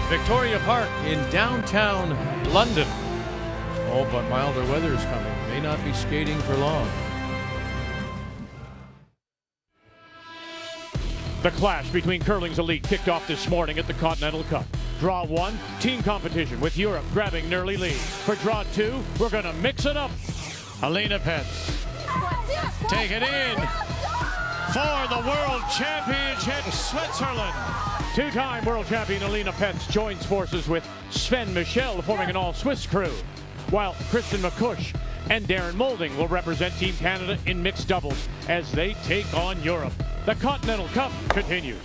Victoria Park in downtown London. Oh, but milder weather is coming. May not be skating for long. The clash between curling's elite kicked off this morning at the Continental Cup. Draw 1, team competition with Europe grabbing an early lead. For draw 2, we're going to mix it up. Alina Petz. Take it in for the World Championship, Switzerland. Two-time World Champion Alina Petz joins forces with Sven Michel, forming an all-Swiss crew, while Kristen McCush and Darren Moulding will represent Team Canada in mixed doubles as they take on Europe. The Continental Cup continues.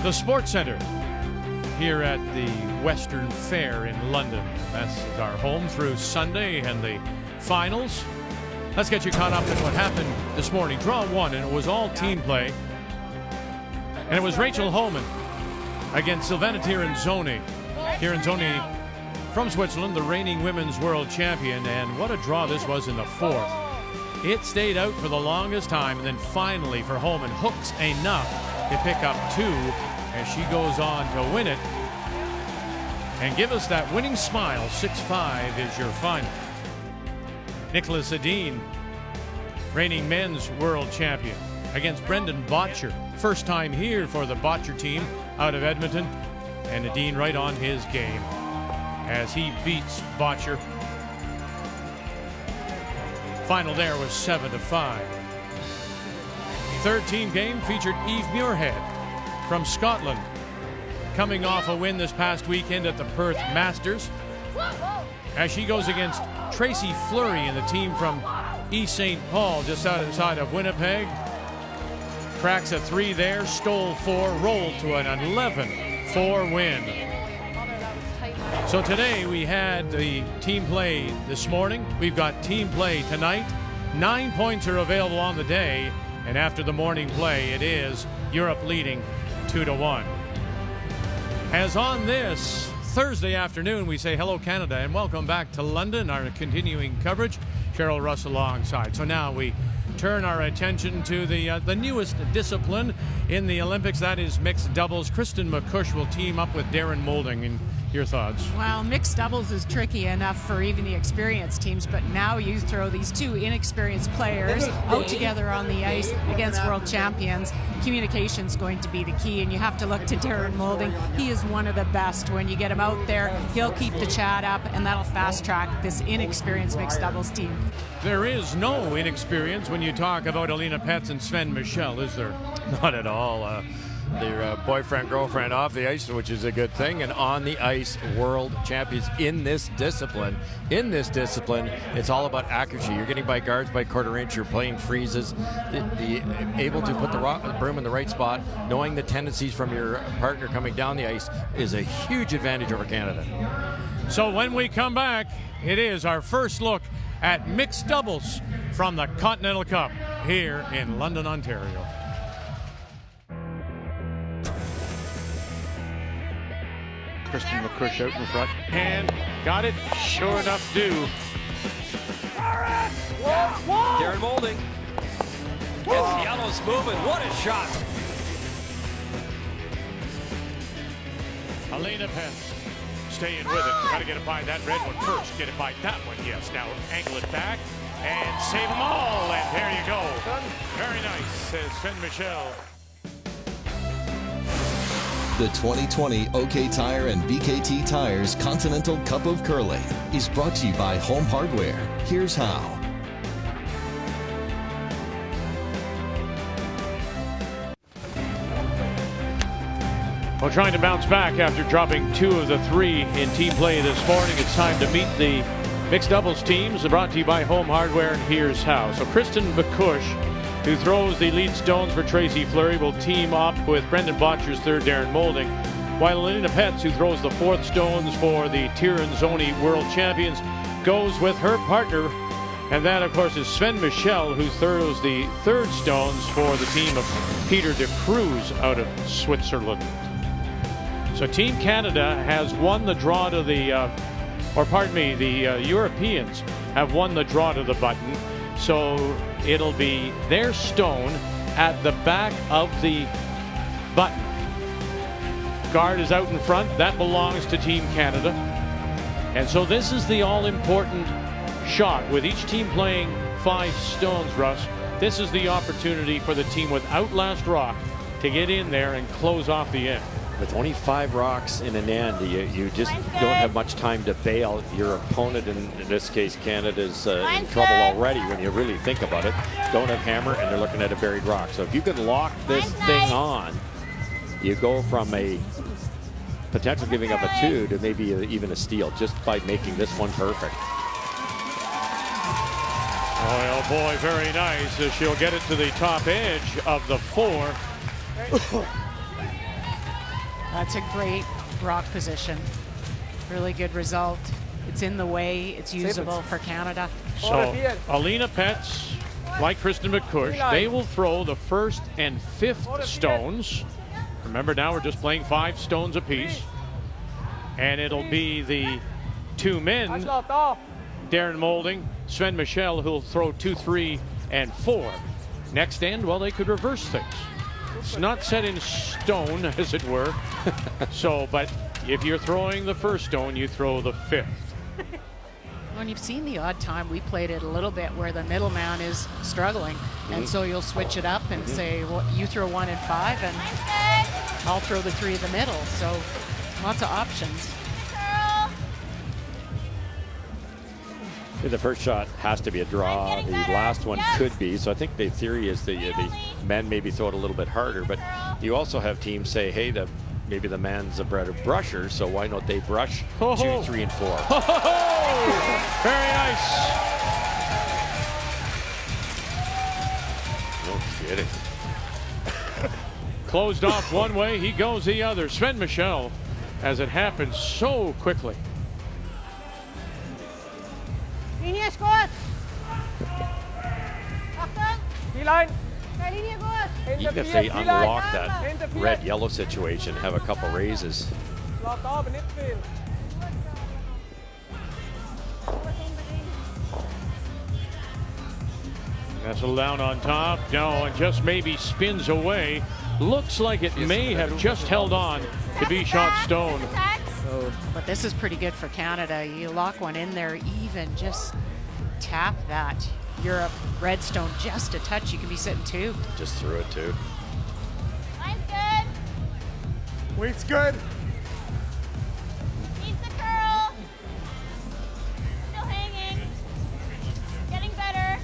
The Sports Centre here at the Western Fair in London. That's our home through Sunday and the finals. Let's get you caught up in what happened this morning. Draw 1, and it was all team play. And it was Rachel Homan against Silvana Tirinzoni. Tirinzoni from Switzerland, the reigning women's world champion. And what a draw this was in the fourth. It stayed out for the longest time, and then finally for Homan, hooks enough to pick up 2 as she goes on to win it and give us that winning smile. 6-5 is your final. Nicholas Edin, reigning men's world champion, against Brendan Botcher. First time here for the Botcher team out of Edmonton, and Edin right on his game as he beats Botcher. Final there was 7-5. Third team game featured Eve Muirhead from Scotland, coming off a win this past weekend at the Perth Masters, as she goes against Tracy Fleury and the team from East St. Paul, just outside of Winnipeg. Cracks a 3 there, stole 4, rolled to an 11-4 win. So today we had the team play this morning. We've got team play tonight. 9 points are available on the day. And after the morning play, it is Europe leading 2-1. As on this Thursday afternoon, we say hello Canada and welcome back to London, our continuing coverage. Cheryl Russ alongside. So now we turn our attention to the newest discipline in the Olympics. That is mixed doubles. Kristen McCush will team up with Darren Moulding. And your thoughts? Well, mixed doubles is tricky enough for even the experienced teams, but now you throw these 2 inexperienced players out together on the ice against world champions. Communication's going to be the key, and you have to look to Darren Moulding. He is one of the best. When you get him out there, he'll keep the chat up, and that'll fast track this inexperienced mixed doubles team. There is no inexperience when you talk about Alina Petz and Sven Michel, is there? Not at all. Their boyfriend, girlfriend off the ice, which is a good thing, and on the ice, world champions in this discipline. In this discipline, it's all about accuracy. You're getting by guards by quarter inch, you're playing freezes, able to put the broom in the right spot, knowing the tendencies from your partner coming down the ice is a huge advantage over Canada. So when we come back, it is our first look at mixed doubles from the Continental Cup here in London, Ontario. Kristen McCush out in front. And got it. Sure enough, do. Darren Moulding. Gets the yellows moving. What a shot. Alina Petz staying with it. Got to get it by that red one first. Get it by that one. Yes. Now angle it back and save them all. And there you go. Very nice, says Sven Michel. The 2020 OK Tire and BKT Tires Continental Cup of Curling is brought to you by Home Hardware. Here's how. Well, trying to bounce back after dropping 2 of the 3 in team play this morning. It's time to meet the mixed doubles teams, brought to you by Home Hardware, and here's how. So Kristen McCush, who throws the lead stones for Tracy Fleury, will team up with Brendan Botcher's third, Darren Moulding, while Alina Petz, who throws the 4th stones for the Tirinzoni World Champions, goes with her partner And that, of course, is Sven Michel, who throws the third stones for the team of Peter de Cruz out of Switzerland. So Team Canada has won the draw to the, the Europeans have won the draw to the button. So it'll be their stone at the back of the button. Guard is out in front. That belongs to Team Canada. And so this is the all-important shot. With each team playing 5 stones, Russ, this is the opportunity for the team without last rock to get in there and close off the end. With only 5 rocks in an end, you just don't have much time to bail. Your opponent, in this case Canada's in trouble already when you really think about it. Don't have hammer and they're looking at a buried rock. So if you can lock this thing on, you go from a potential giving up a 2 to maybe even a steal just by making this one perfect. Oh boy, very nice. She'll get it to the top edge of the 4. That's a great rock position. Really good result. It's in the way. It's usable for Canada. So Alina Petz, like Kristen McCush, they will throw the 1st and 5th stones. Remember, now we're just playing 5 stones apiece. And it'll be the 2 men, Darren Moulding, Sven Michel, who'll throw 2, 3, and 4. Next end, well, they could reverse things. It's not set in stone, as it were. So, but if you're throwing the 1st stone, you throw the 5th. When you've seen the odd time, we played it a little bit where the middleman is struggling. And so you'll switch it up and say, well, you throw 1 and 5, and I'll throw the 3 in the middle. So lots of options. The first shot has to be a draw. The last one could be. So I think the theory is the men maybe throw it a little bit harder. But you also have teams say, hey, maybe the man's a better brusher, so why don't they brush 2, 3, and 4? Very nice. No kidding. Closed off one way, he goes the other. Sven Michel, as it happens so quickly. Even if they unlock that red-yellow situation, have a couple raises. Nestle down on top. No, and just maybe spins away. Looks like it may have just held on to be shot stone. But this is pretty good for Canada. You lock one in there, even just tap that Europe redstone just a touch. You can be sitting 2. Just threw it too. Line's good. Weight's good. Needs the curl. Still hanging. Getting better.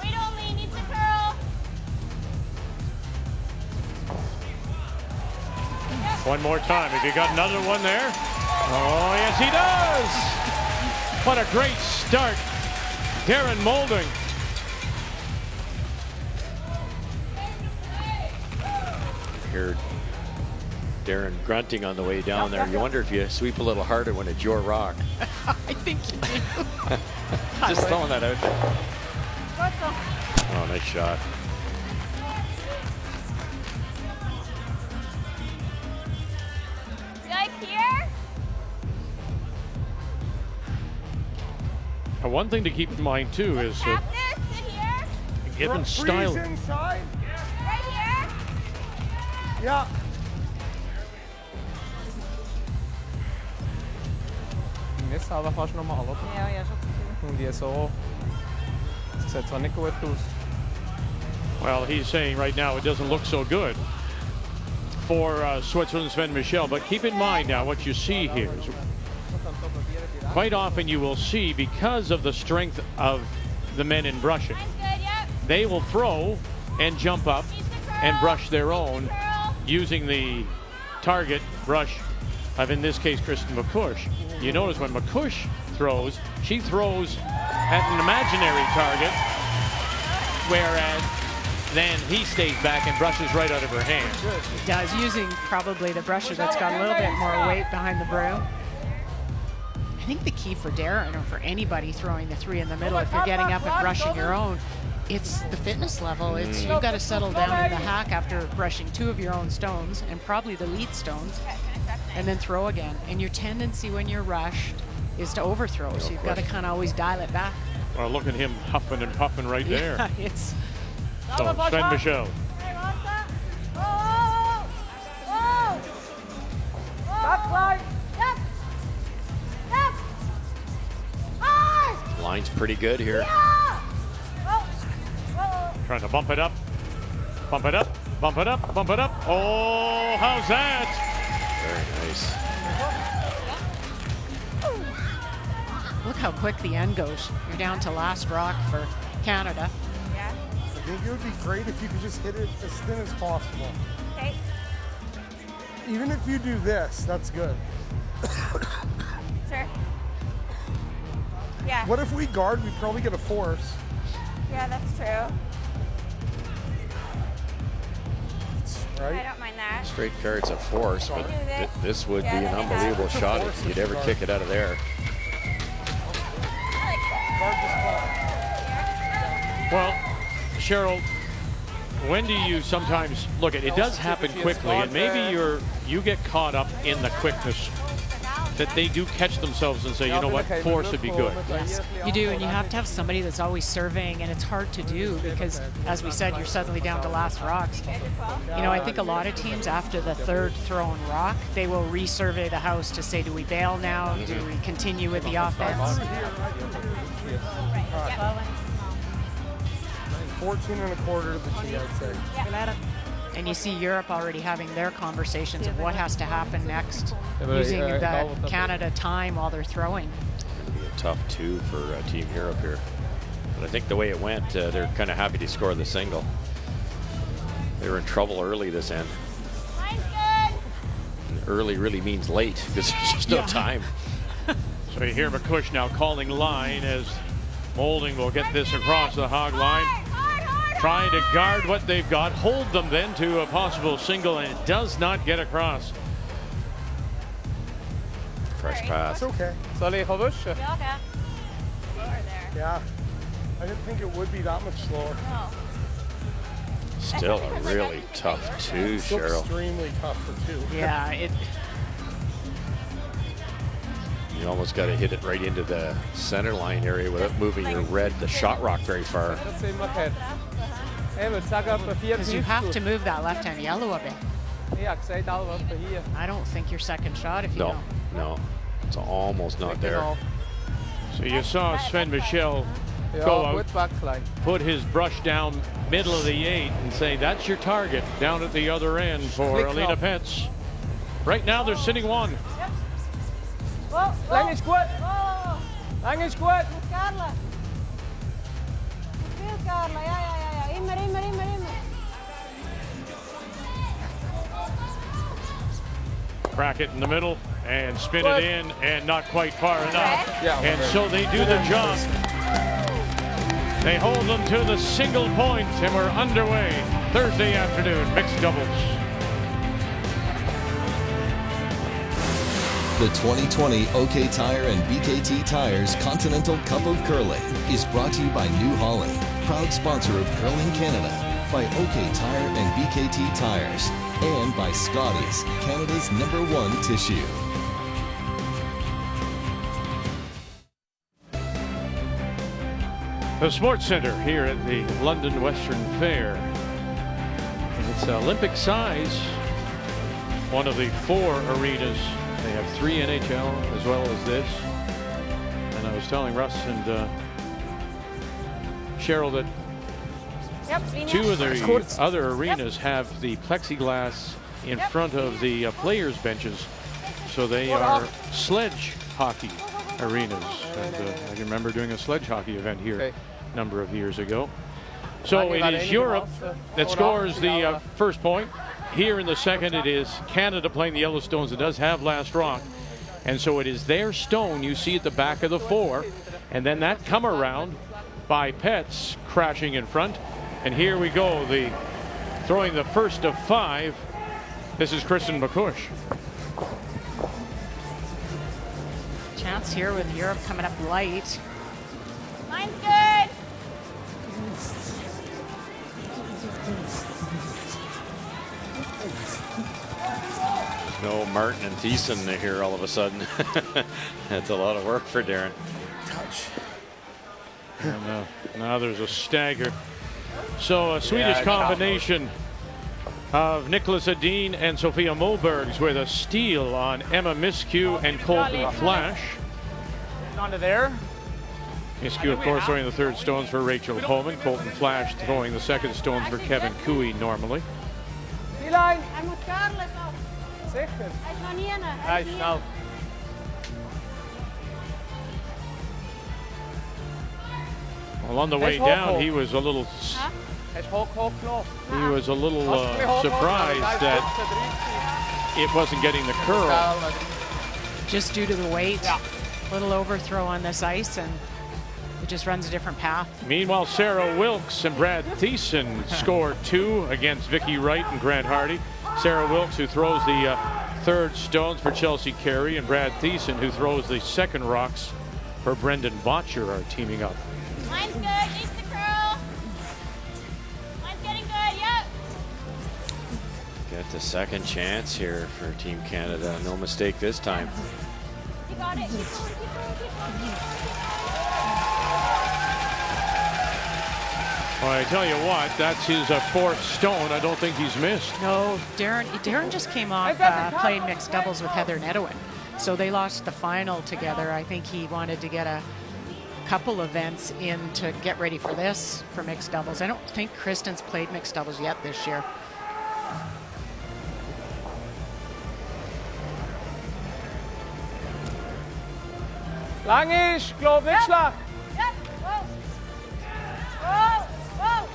Weight only. Needs the curl. One more time. Have you got another one there? Oh, yes, he does. What a great start. Darren Moulding. Heard Darren grunting on the way down there. You wonder if you sweep a little harder when it's your rock. I think you do. Just throwing that out there. Oh, nice shot. Here? One thing to keep in mind too is given style. Inside. Right here? Yeah. Ines sa fast normal opp. Ja, jag så. De så sett sånn ikke ut hos. Well, he's saying right now it doesn't look so good for Switzerland's Sven Michel, but keep in mind now what you see here is quite often you will see, because of the strength of the men in brushing, they will throw and jump up and brush their own using the target brush of, in this case, Kristen McCush. You notice when McCush throws, she throws at an imaginary target, whereas then he stays back and brushes right out of her hand. He does, using probably the brusher that's got a little bit more weight behind the broom. I think the key for Darren, or for anybody throwing the 3 in the middle, if you're getting up and brushing your own, it's the fitness level. It's you've got to settle down in the hack after brushing 2 of your own stones, and probably the lead stones, and then throw again. And your tendency when you're rushed is to overthrow, so you've got to kind of always dial it back. Well, look at him huffing and puffing right there. Yeah, it's... So Sven Michel. Line's pretty good here. Trying to bump it up. Bump it up. Bump it up. Bump it up. Oh, how's that? Very nice. Look how quick the end goes. You're down to last rock for Canada. Yeah. I think it would be great if you could just hit it as thin as possible. Okay. Even if you do this, that's good. Sure. Yeah. What if we guard? We probably get a force. Yeah, that's true. Right? I don't mind that. Straight card's a force, but this would be Yeah, an that is unbelievable awesome. shot if you'd ever kick it out of there. Well, Cheryl, when do you sometimes look at it? Does happen quickly, and maybe you get caught up in the quickness that they do catch themselves and say, you know what, force would be good. Yes, you do, and you have to have somebody that's always surveying, and it's hard to do because, as we said, you're suddenly down to last rocks. You know, I think a lot of teams, after the 3rd thrown rock, they will resurvey the house to say, do we bail now? Do we continue with the offense? 14 and a quarter to the tee, I'd say. And you see Europe already having their conversations of what has to happen next, using the Canada time while they're throwing. It's going to be a tough 2 for Team Europe here. But I think the way it went, they're kind of happy to score the single. They were in trouble early this end. Mine's good. And early really means late because there's just no time. So you hear McCush now calling line as Moulding will get this across the hog line. Trying to guard what they've got, hold them then to a possible single, and it does not get across. Fresh pass. It's okay. Yeah, okay. Slower there. Yeah. I didn't think it would be that much slower. No. Still a really tough 2, Still Cheryl. extremely tough for 2. Yeah, You almost got to hit it right into the center line area without moving your the shot rock very far. because you have to move that left-hand yellow a bit. I don't think your second shot if you don't. No, it's almost not there. So you saw Sven Michel go out, put his brush down middle of the 8 and say, that's your target down at the other end for Alina Pets. Right now they're sitting 1. Lang is goed. Lang is goed. Carla. Veel Carla. Ja. Immer. Crack it in the middle and spin it in, and not quite far enough. And so they do the job. They hold them to the single point, and we're underway. Thursday afternoon, mixed doubles. The 2020 OK Tire and BKT Tires Continental Cup of Curling is brought to you by New Holland, proud sponsor of Curling Canada, by OK Tire and BKT Tires, and by Scotties, Canada's #1 tissue. The Sports Centre here at the London Western Fair. And it's Olympic size, one of the 4 arenas. They have 3 NHL as well as this. And I was telling Russ and Cheryl that 2 of the other arenas have the plexiglass in front of the players' benches. So they are sledge hockey arenas. And I can remember doing a sledge hockey event here a number of years ago. So it is Europe that scores the first point. Here in the second, it is Canada playing the Yellowstones. It does have last rock. And so it is their stone you see at the back of the 4. And then that come around by Pets crashing in front. And here we go, throwing the first of 5. This is Kristen McCush. Chance here with Europe coming up light. Mine's good. No Martin and Thiessen here all of a sudden. That's a lot of work for Darren. Touch. And, now there's a stagger. So a Swedish combination of Nicholas Edin and Sofia Mobergs with a steal on Emma Miskew and Colton Flash. Under there. Miskew, of course, throwing the third stones for Rachel Homan. Colton Flash throwing the second stones for Kevin Cooey normally. D-line. Hij moet Carlos op. Zeker. Hij is nog niet in. Hij is snel. Well, on the way down, he was a little surprised that it wasn't getting the curl. Just due to the weight. Little overthrow on this ice, and it just runs a different path. Meanwhile, Sarah Wilkes and Brad Thiessen scored 2 against Vicky Wright and Grant Hardy. Sarah Wilkes, who throws the third stones for Chelsea Carey, and Brad Thiessen, who throws the second rocks for Brendan Botcher, are teaming up. Mine's good. Needs the curl. Mine's getting good. Yep. Get the second chance here for Team Canada. No mistake this time. You got it. Keep going. Keep going. Keep going. Well, I tell you what, that's his fourth stone. I don't think he's missed. No, Darren just came off playing mixed doubles with Heather Nedowin. So they lost the final together. I think he wanted to get a couple events in to get ready for this, for mixed doubles. I don't think Kristen's played mixed doubles yet this year. Langish, Globe, Witschlag. Yep. Whoa. Whoa. Whoa.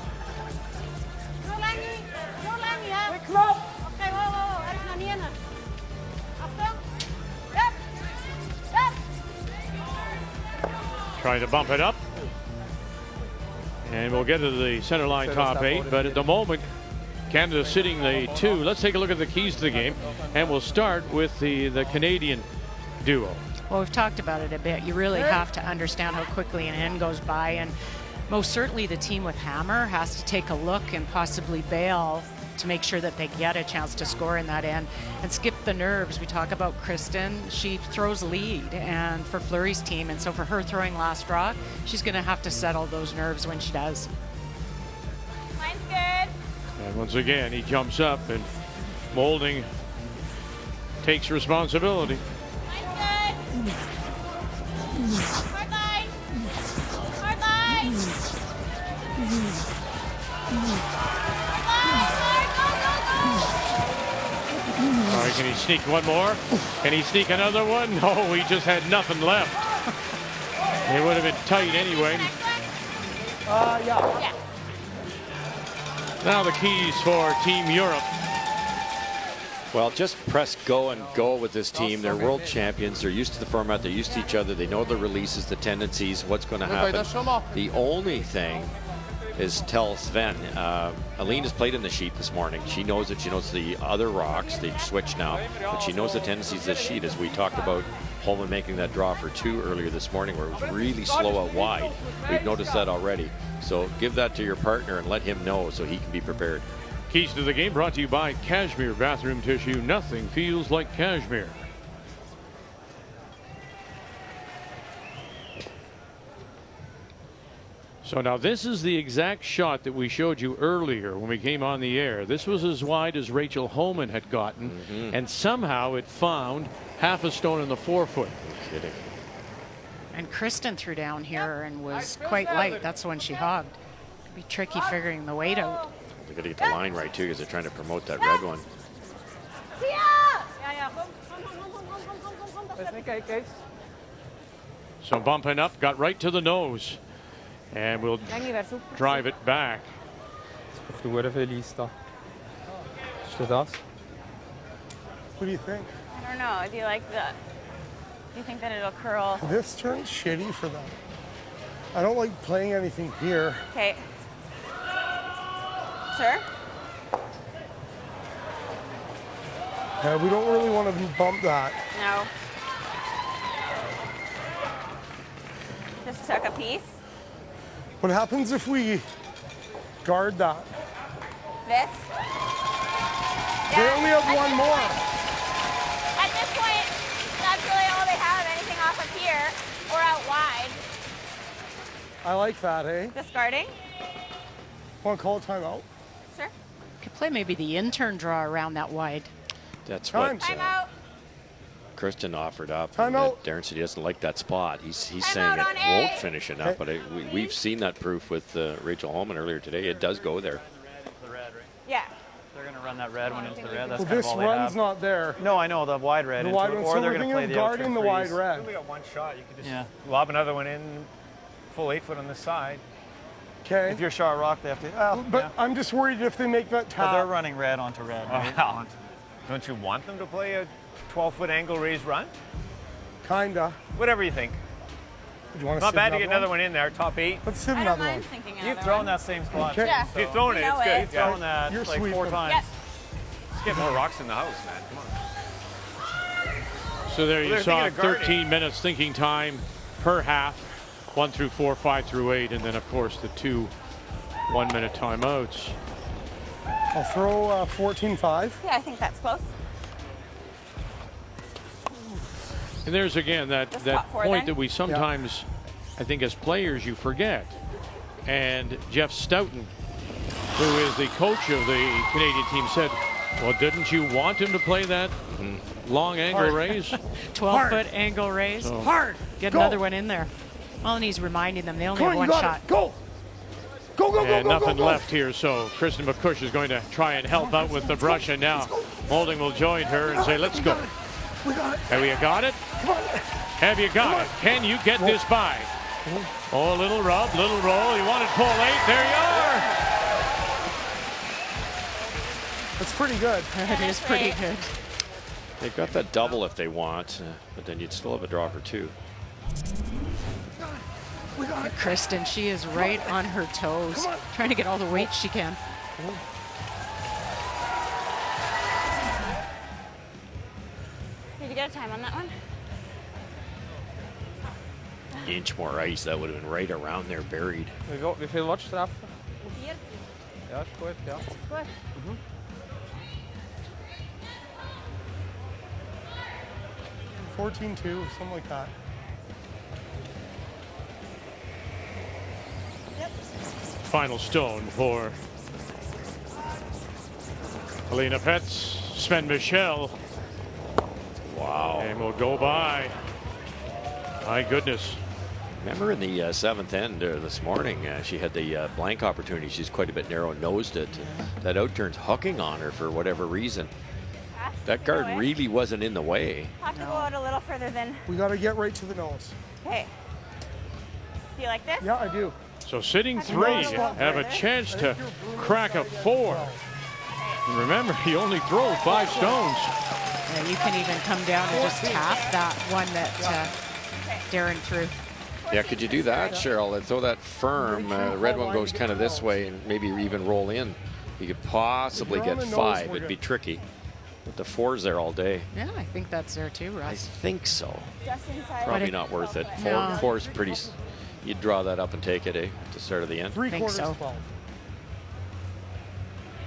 No Langy. No Langy, hè. Quick loop. Oké, whoa, whoa. Hij is nog niet in. Achtung. Yep. Yep. Trying to bump it up. And we'll get to the center line top 8, but at the moment, Canada sitting the 2. Let's take a look at the keys to the game, and we'll start with the Canadian duo. Well, we've talked about it a bit. You really have to understand how quickly an end goes by, and most certainly the team with Hammer has to take a look and possibly bail to make sure that they get a chance to score in that end and skip the nerves. We talk about Kristen. She throws lead and for Fleury's team, and so for her throwing last rock, she's going to have to settle those nerves when she does. Mine's good. And once again, he jumps up, and Moulding takes responsibility. Hard line. Hard line. All right, can he sneak one more? Can he sneak another one? No, he just had nothing left. It would have been tight anyway. Yeah. Now the keys for Team Europe. Well, just press go and go with this team. They're world champions. They're used to the format. They're used to each other. They know the releases, the tendencies, what's going to happen. The only thing is tell Sven. Aline has played in the sheet this morning. She knows it. She knows the other rocks. They've switched now. But she knows the tendencies of this sheet, as we talked about Holman making that draw for 2 earlier this morning where it was really slow out wide. We've noticed that already. So give that to your partner and let him know so he can be prepared. Keys to the game brought to you by Cashmere Bathroom Tissue. Nothing feels like cashmere. So now this is the exact shot that we showed you earlier when we came on the air. This was as wide as Rachel Homan had gotten, and somehow it found half a stone in the forefoot. No kidding. And Kristen threw down here and was quite light. That's the one she hogged. It'd be tricky figuring the weight out. They've got to get the line right, too, because they're trying to promote that red one. So bumping up, got right to the nose. And we'll drive it back. What do you think? I don't know. Do you like the? Do you think that it'll curl? This turns shitty for them. I don't like playing anything here. Okay. Sure. We don't really want to bump that. No. Just took a piece. What happens if we guard that? This. They only have one more. At this point, that's really all they have. Anything off of here or out wide. I like that, eh? Discarding. Want to call a timeout? Sure. Could play maybe the intern draw around that wide. That's Time. what Timeout. Kristen offered up. Time and out. Darren said he doesn't like that spot. He's saying out it on A. won't finish enough, but we've seen that proof with Rachel Holman earlier today. It does go there. The red, right? Yeah. They're going to run that red one into the red. That's Well, kind of this all they run's have. not there. No, I know, the wide red. The into wide it, one. or So they're we're going to thinking play of the guarding the wide freeze. red. We only got one shot. You could just Yeah. lob another one in, full 8 foot on this side. Okay. If you're shot rock, they have to. Well, But yeah. I'm just worried if they make that But they're tap. running red onto red. Right? Well, don't you want them to play a 12-foot angle raised run? Kinda. Whatever you think. Do you want Not bad to get another one in there, top 8. Let's hit I don't another mind one. thinking You've another thrown one. that same spot. Okay. Yeah. If you've thrown it, We know it's good. it. You've thrown that You're like 4 sweeping. times. Yep. Let's get more rocks in the house, man. Come on. So there you they're saw thinking of guarding. 13 minutes thinking time per half, 1 through 4, 5 through 8, and then of course the 2 1-minute timeouts. I'll throw 14-5. Yeah, I think that's close. And there's again that spot 4 point then? that we sometimes, I think as players, you forget. And Jeff Stoughton, who is the coach of the Canadian team, said, well, didn't you want him to play that long angle raise? 12-foot angle raise. So- Hard. Get Go. another one in there. Well, and he's reminding them they only Come have on, you one got shot. it. Go. Go, go, go, And go, nothing go, go. left here, so Kristen McCush is going to try and help out with the brush, and now Holding will join her and say, let's go. We got it. Have you got it? Come on. Have you got it? Can you get this by? Oh, a little rub, little roll. You wanted pull 8. There you are. That's pretty good. It is pretty good. They've got that double if they want, but then you'd still have a draw for 2. We got it. Kristen, she is right on her toes, Come on. trying to get all the weight she can. Did you get a time on that one? Inch more ice, that would have been right around there buried. Vi får watch straff. 4. Ja, skål. Ja. Skål. 14-2, something like that. Final stone for Helena Petz, Sven Michel. Wow. And we'll go by. My goodness. Remember in the 7th end this morning, she had the blank opportunity. She's quite a bit narrow-nosed it. That outturn's hooking on her for whatever reason. That guard really wasn't in the way. Have to go out a little further than. We got to get right to the nose. Okay. Do you like this? Yeah, I do. So sitting 3 have a chance to crack a 4. And remember, he only throws 5 stones. And you can even come down and just tap that one that Darren threw. Yeah, could you do that, Cheryl? And throw that firm. The red one goes kind of this way and maybe even roll in. You could possibly get 5. It'd be tricky. But the 4's there all day. Yeah, I think that's there too, I Russ. think so. Just inside. Probably not worth it. No. 4's pretty. You'd draw that up and take it, at the start of the end. 3/4 so. 12.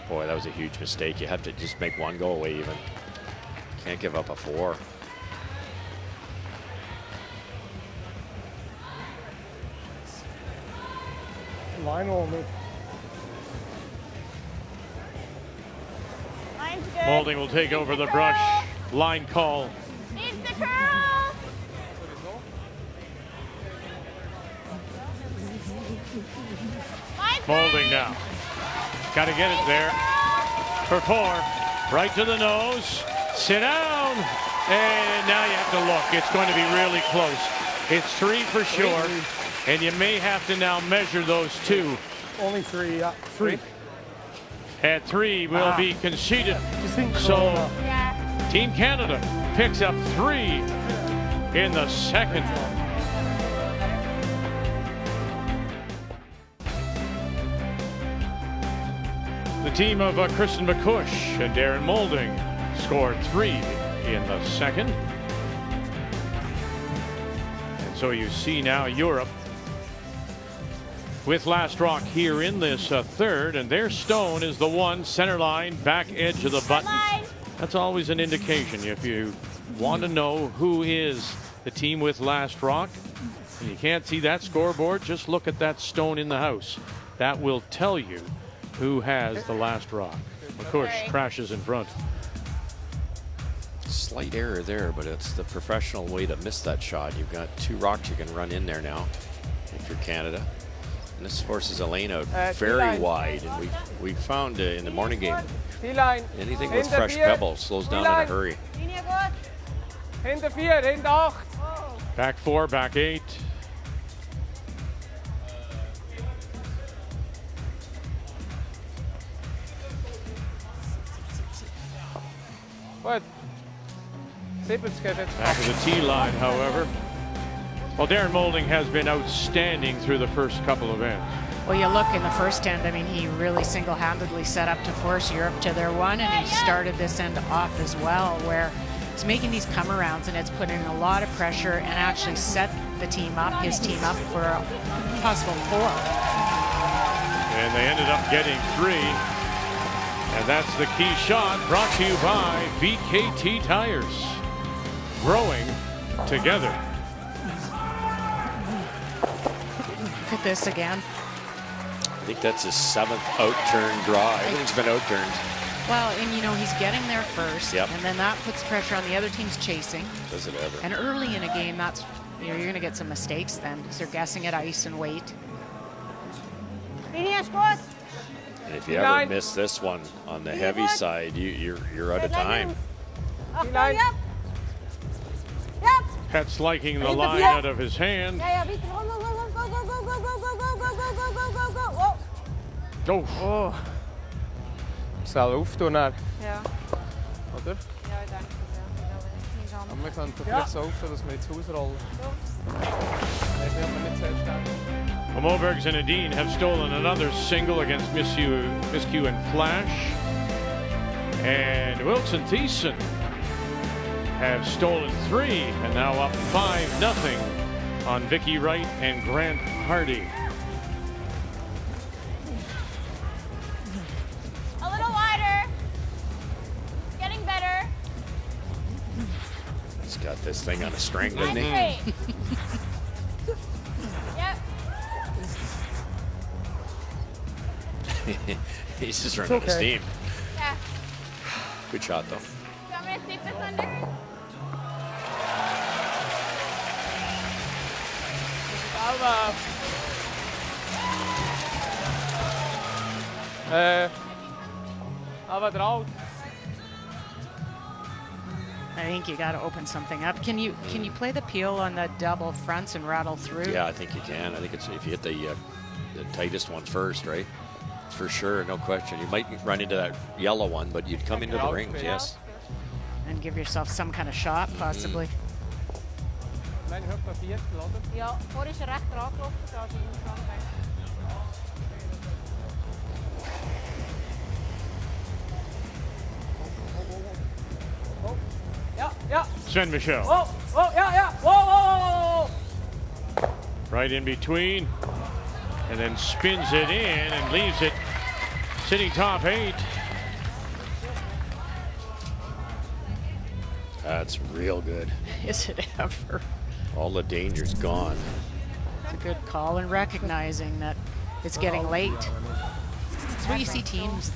Boy, that was a huge mistake. You have to just make one go away even. Can't give up a 4. Line only. Line's good. Holding will take over the brush. Line call. Needs the curl. Line's Holding now. Got to get it there for 4. Right to the nose. Sit down. And now you have to look. It's going to be really close. It's 3 for sure. And you may have to now measure those 2. Only 3, yeah. 3. At 3 will be conceded. Just think So Yeah. Team Canada picks up 3 in the second. The team of Kristen McCush and Darren Moulding scored 3 in the second. And so you see now Europe with Last Rock here in this third, and their stone is the one center line, back edge of the button. That's always an indication. If you want to know who is the team with Last Rock, and you can't see that scoreboard, just look at that stone in the house. That will tell you who has the Last Rock. Of course, crashes in front. Slight error there, but it's the professional way to miss that shot. You've got 2 rocks you can run in there now if you're Canada. And this forces Elaine out very wide. And we found in the morning game, anything with fresh pebbles slows down in a hurry. Back 4, back 8. What? Back to the tee line, however. Well, Darren Moulding has been outstanding through the first couple of ends. Well, you look in the first end, I mean, he really single-handedly set up to force Europe to their one, and he started this end off as well, where he's making these come-arounds, and it's putting a lot of pressure and actually set the team up, his team up for a possible 4. And they ended up getting 3. And that's the key shot, brought to you by BKT Tires. Growing together. Look at this again. I think that's his 7th out-turn draw. Everything's been out-turned. Well, and you know, he's getting there first, Yep. and then that puts pressure on the other team's chasing. Does it ever? And early in a game, that's, you know, you're going to get some mistakes then, because they're guessing at ice and weight. And if you ever miss this one on the heavy side, you're out of time. Pet's liking the line out of his hand. Oh. Zal hoeven naar. Ja. Oder? Ja, ik denk het, ja. Aber wir können vielleicht so aufstellen, dass wir jetzt ausrollen. Nein, wir haben nicht sehr stark. Well, Mobergs and Nadine have stolen another single against Miscue and Flash. And Wilkes and Thiessen have stolen 3 and now up 5-0 on Vicky Wright and Grant Hardy. A little wider. Getting better. He's got this thing on a string, doesn't he? Yep. He's just running out of steam. Yeah. Good shot, though. Do you want me to sweep this under? Aber drauf. I think you got to open something up. Can you play the peel on the double fronts and rattle through? Yeah, I think you can. I think it's if you hit the tightest one first, right? For sure, no question. You might run into that yellow one, but you'd come into the rings, yes. And give yourself some kind of shot, possibly. Nein, ich habe Viertel, oder? Ja, vorhin ist recht rangelaufen, da ist in Frankreich. Ja, ja. Sven Michel. Oh, oh, ja, ja. Whoa, whoa, whoa. Right in between. And then spins it in and leaves it sitting top 8. That's real good. Is it ever? All the danger's gone. It's a good call, and recognizing that it's getting late. It's where you see teams,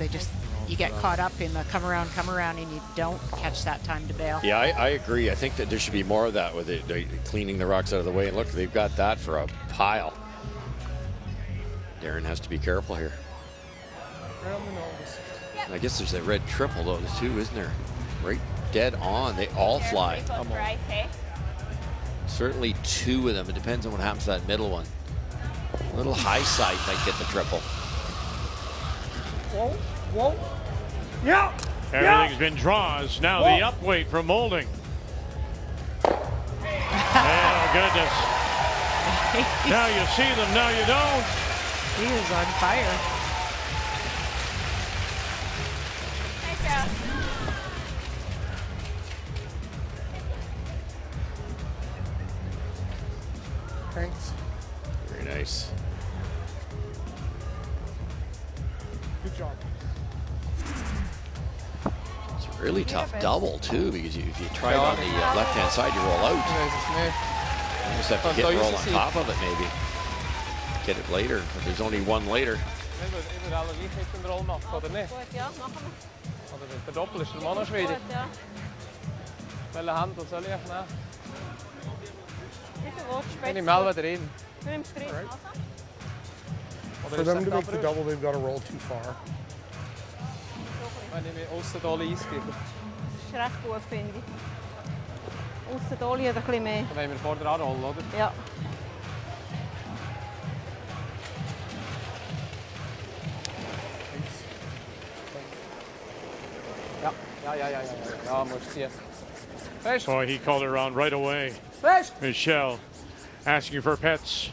you get caught up in the come around, and you don't catch that time to bail. Yeah, I agree. I think that there should be more of that with it, cleaning the rocks out of the way. And look, they've got that for a pile. Darren has to be careful here. I guess there's that red triple though too, isn't there? Right dead on. They all fly. Certainly 2 of them. It depends on what happens to that middle one. A little high side might get the triple. Whoa, whoa. Yeah. Everything's been draws. Now the up weight from Moulding. Oh, goodness. Now you see them, now you don't. He is on fire. Thanks. Very nice. Really tough double too, because if you try it on the left-hand side, you roll out. You just have to hit and roll on top of it, maybe. Get it later, but there's only one later. Ik moet alle niet in de rol nog, oder nicht? Gut, ja, machen wir. Oder der Doppel ist immer noch schwierig. Gut, ja. Welche Hand soll ich nehmen? Wie viel willst du? Ich nehme selber drin. Du nimmst drin. Also? Oder For ist them das to make the Doppel? double, they've got to roll too far. Wenn ich mir aussen da eingebe. Das ist recht gut, finde ich. Aussen da liegt ein bisschen mehr. Dann wollen wir vorne anrollen, oder? Ja. Ja, musst ziehen. Fest! Boy, he called it around right away. Fest! Michelle asking for pets.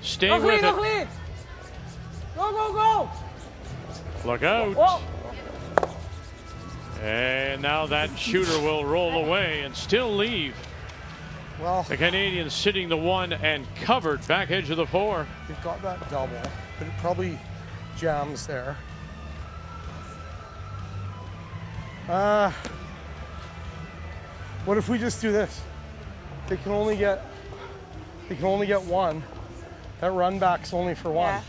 Stay Nog with lead, nog it. lead! Go, go, go! Look out. Whoa. And now that shooter will roll away and still leave. Well, The Canadians sitting the 1 and covered back edge of the 4. they've got that double, but it probably jams there. What if we just do this? They can only get one. That run back's only for one. Yeah.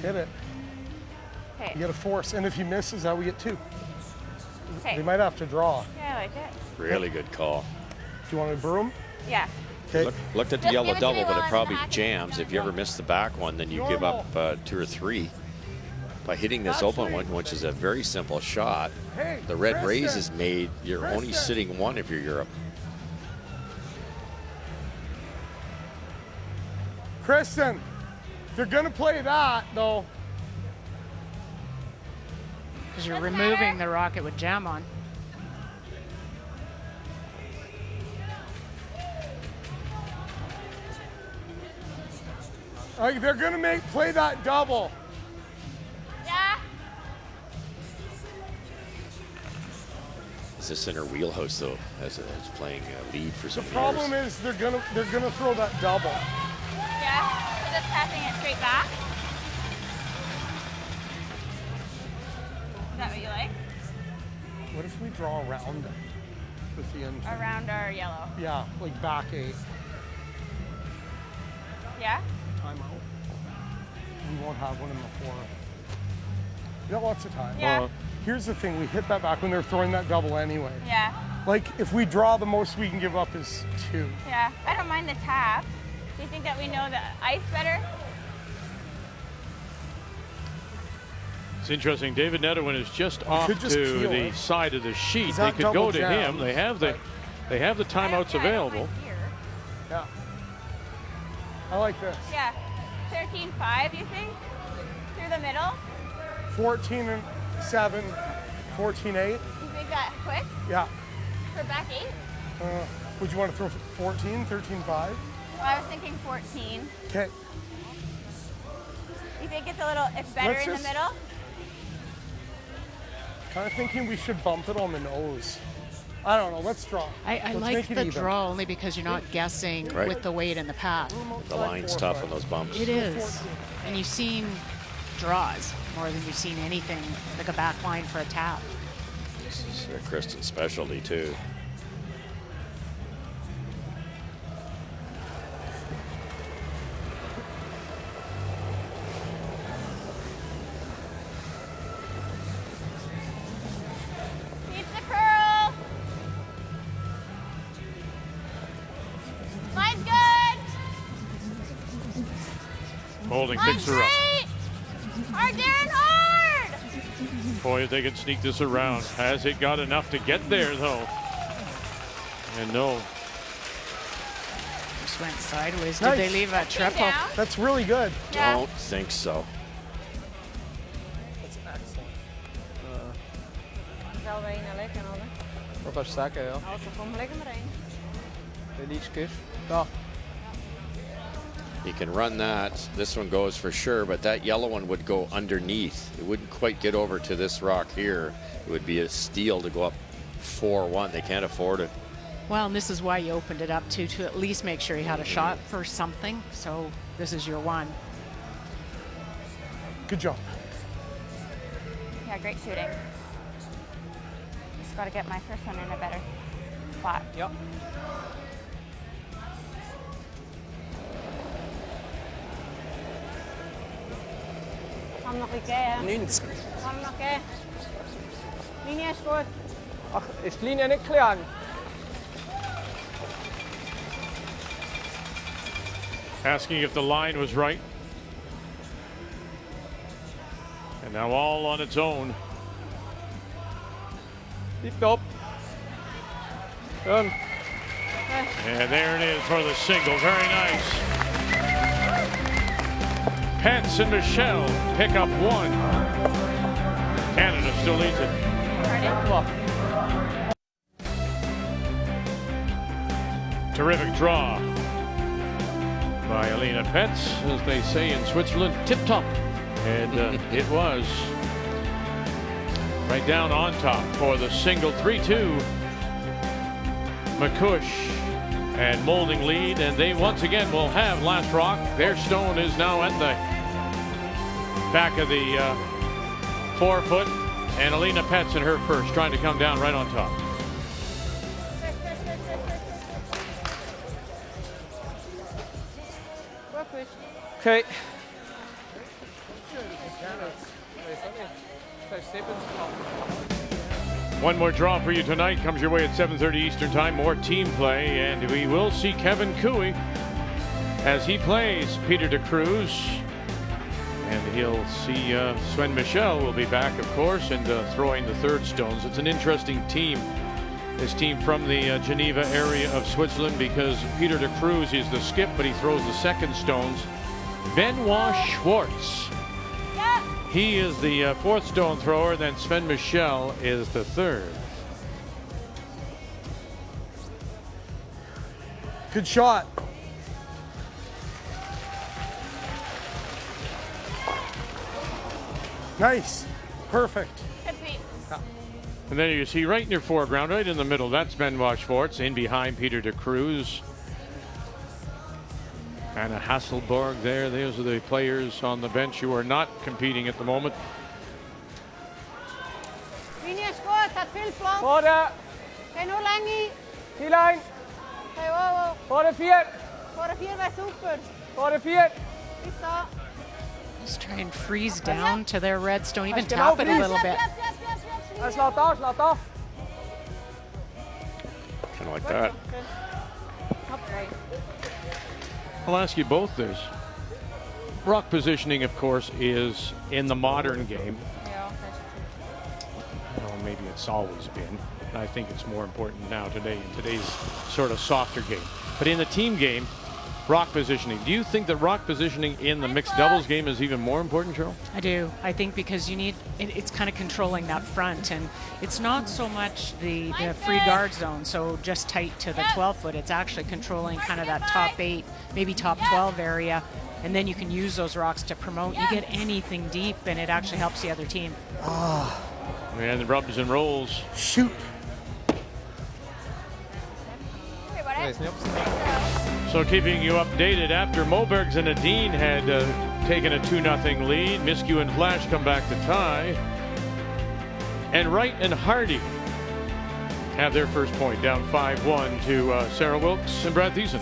Hit it. Okay. You get a force, and if he misses, that we get 2. Okay. They might have to draw. Yeah, I like it. Really good call. Do you want to brew him? Yeah. Okay. Looked at the Just yellow give it to me double, but while it I'm probably hacking. jams. If you ever miss the back one, then you give up 2 or 3. By hitting this open one, which is a very simple shot, the red raise is made. You're only sitting 1 if you're Europe. Kristen, they're gonna play that though. Because you're removing the rocket with jam on. Like they're gonna play that double. Yeah. Is this in her wheelhouse though, as playing lead for so The many problem years? is they're gonna throw that double. Yeah. So just passing it straight back. Is that what you like? What if we draw around it with the end? Around our yellow. Yeah, like back 8. Yeah? Timeout. We won't have one in the 4th. We got lots of time. Yeah. Here's the thing, we hit that back when they're throwing that double anyway. Yeah. Like if we draw, the most we can give up is 2. Yeah. I don't mind the tap. Do you think that we know the ice better? It's interesting. David Netherwin is just off could just to peel the it. side of the sheet. Is They that could go double to him. jam? They have the timeouts available. Yeah. I like this. Yeah. 13-5, you think? Through the middle? 14-7, 14-8. You think that quick? Yeah. For back 8? Would you want to throw 14, 13-5? Well, I was thinking 14. Okay. You think it's better Let's in the just- middle? Kind of thinking we should bump it on the nose. I don't know. Let's draw. I Let's like make it the even. draw only because you're not guessing Right. with the weight and the path. The line's tough on those bumps. It is. And you've seen draws more than you've seen anything like a back line for a tap. This is Kristen's specialty too. Keep the curl. Mine's good. Holding Mine's picks her up. great. Hard, Darren, hard. Boy, if they can sneak this around. Has it got enough to get there, though? And no. Just went sideways. Did Nice. they leave a triple? Down. That's really good. Yeah. Don't think so. That's excellent. Zal wij naar lekker hadden. Dat was zakken, ja. Also, kom lekker maar heen. De liedjes. Ja. You can run that. This one goes for sure, but that yellow one would go underneath. It wouldn't quite get over to this rock here. It would be a steal to go up 4-1. They can't afford it. Well, and this is why you opened it up to at least make sure you had a shot for something. So this is your one. Good job. Yeah, great shooting. just got to get my first one in a better spot. Yep. Kom nog een keer. Nins. Kom nog een keer. Linie is goed. Ach, is de linie niet klaar? Asking if the line was right. And now all on its own. Diep op. Done. And there it is for the single. Very nice. Pence and Michelle pick up one. Canada still leads it. Terrific draw by Alina Pence, as they say in Switzerland, tip-top. And it was right down on top for the single 3-2. McCush and Molding lead, and they once again will have last rock. Their stone is now at the back of the 4-foot, and Alina Pence in her first, trying to come down right on top. Okay. One more draw for you tonight comes your way at 7:30 Eastern Time. More team play, and we will see Kevin Cooey as he plays Peter de Cruz, and he'll see Sven Michel will be back, of course, and throwing the third stones. It's an interesting team, this team from the Geneva area of Switzerland, because Peter de Cruz is the skip, but he throws the second stones. Benoit Schwartz, he is the fourth stone thrower, then Sven Michel is the third. Good shot. Nice. Perfect. And then you see right in your foreground, right in the middle, that's Benoit Schwartz, in behind Peter de Cruz. Anna Hasselborg there. Those are the players on the bench who are not competing at the moment. Linie is goed, gaat veel plan. Voor de. Geen hoe lang niet. Die lijn. Hey, wow, wow. Voor de 4. Voor de 4 bij super. Voor de 4. Is dat? Just try and freeze down to their red stone, even tap it a little bit. Hij slaat af, slaat af. Kind of like that. I'll ask you both this. Rock positioning, of course, is in the modern game. Well, maybe it's always been. I think it's more important now today, in today's sort of softer game. But in the team game, rock positioning. Do you think that rock positioning in the mixed doubles game is even more important, Cheryl? I do. I think because you need, it's kind of controlling that front, and it's not so much the free guard zone, so just tight to the 12-foot. It's actually controlling kind of that top 8, maybe top 12 area, and then you can use those rocks to promote. You get anything deep, and it actually helps the other team. And the rubs and rolls. Shoot. So keeping you updated, after Mobergs and Nadine had taken a 2-0 lead, Miskew and Flash come back to tie. And Wright and Hardy have their first point, down 5-1 to Sarah Wilkes and Brad Thiessen.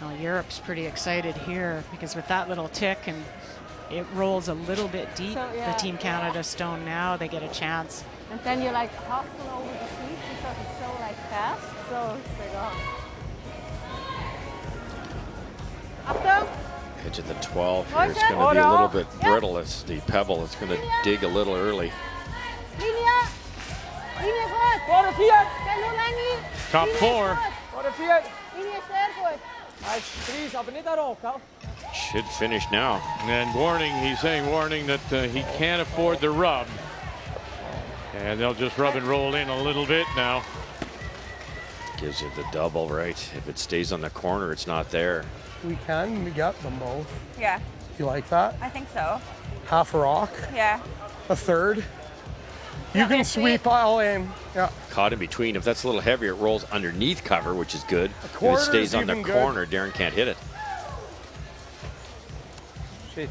Well, Europe's pretty excited here because with that little tick and it rolls a little bit deep. So, yeah, the Team Canada stone now, they get a chance. And then you like hustle over the seat because it's so like fast. So it's like, oh. Achtung! Edge of the 12 here. It's going to be a little bit brittle. It's the pebble. It's going to dig a little early. Linie! Linie goed! Voor de 4. Geen hoe lang niet. Top 4. Voor de 4. Linie is zeer goed. Hij is 3, maar niet daarop, hè? Should finish now. And warning, he's saying warning that he can't afford the rub. And they'll just rub and roll in a little bit now. Gives you the double, right? If it stays on the corner, it's not there. We can get them both. Yeah, You like that? I think so. Half a rock, Yeah. a third. You can sweep all in. Yeah. Caught in between. If that's a little heavier, it rolls underneath cover, which is good. If it quarter stays is on the even good. corner, Darren can't hit it. Shit.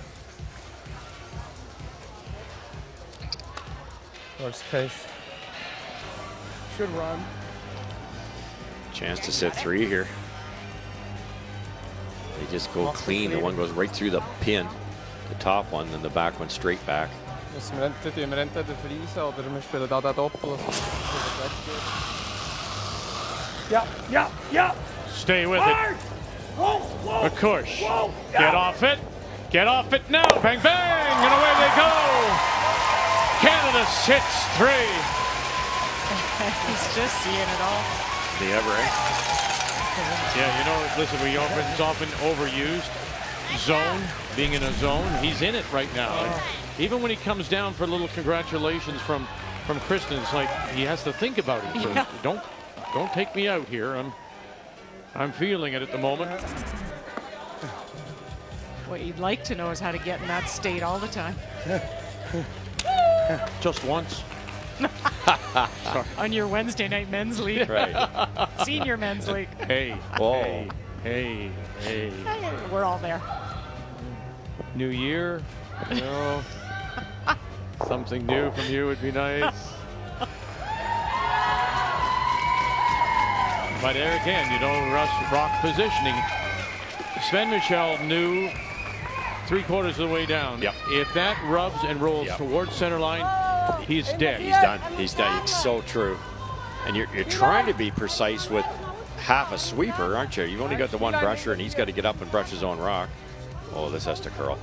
Worst case. Should run. Chance to set 3 here. They just go clean. The one goes right through the pin. The top one, then the back one straight back. Müssen wir entweder verliezen oder wir spielen da Doppel. Yeah. Stay with Hard! it. Whoa, whoa! McCush. Whoa! Get off it. Get off it now. Bang, bang. And away they go. Canada sits 3. He's just seeing it all. The ever, eh? Yeah, you know, listen, it's often overused. Zone, being in a zone, he's in it right now. And even when he comes down for a little congratulations from Kristen, it's like he has to think about it first. Yeah. Don't take me out here. I'm feeling it at the moment. What you'd like to know is how to get in that state all the time. Just once. On your Wednesday night men's league. Right. Senior men's league. Hey. Whoa. Hey. We're all there. New year. You know, something new from you would be nice. But there again, you know, rock positioning. Sven Michel knew 3/4 of the way down. Yep. If that rubs and rolls towards center line, he's dead. He's done. He's done. It's so true. And you're trying to be precise with half a sweeper, aren't you? You've only got the one brusher, and he's got to get up and brush his own rock. Oh, this has to curl.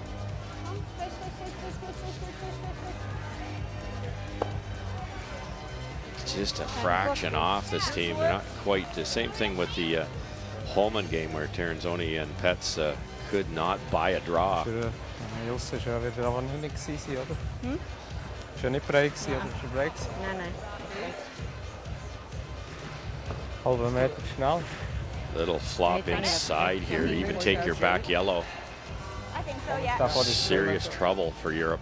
It's just a fraction off this team. They're not quite the same thing with the Holman game where Terenzoni and Pets could not buy a draw. Jussi, ist ja wieder aber nicht gewesen, oder? Ist ja nicht Break gewesen, oder? Ist ja Break gewesen? Nein. Halber Meter schnell. Little flop inside here to even take your back yellow. I think so, yeah. Serious trouble for Europe.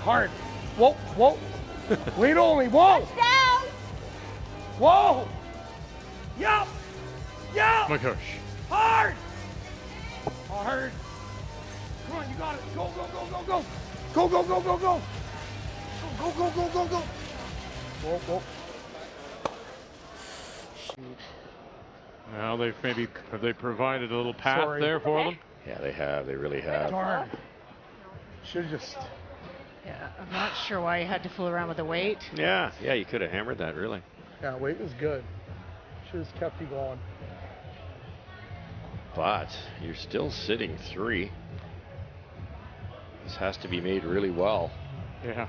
Hard. Whoa. Wait only. Whoa. Down! Whoa. Yup. McCush. Hard. Come on, you got it. Go. Go. Whoa. Now have they provided a little path there for them? Yeah, they have. They really have. Darn. Should just. Yeah, I'm not sure why you had to fool around with the weight. Yeah, you could have hammered that, really. Yeah, weight was good. Should have kept you going. But you're still sitting 3. This has to be made really well. Yeah.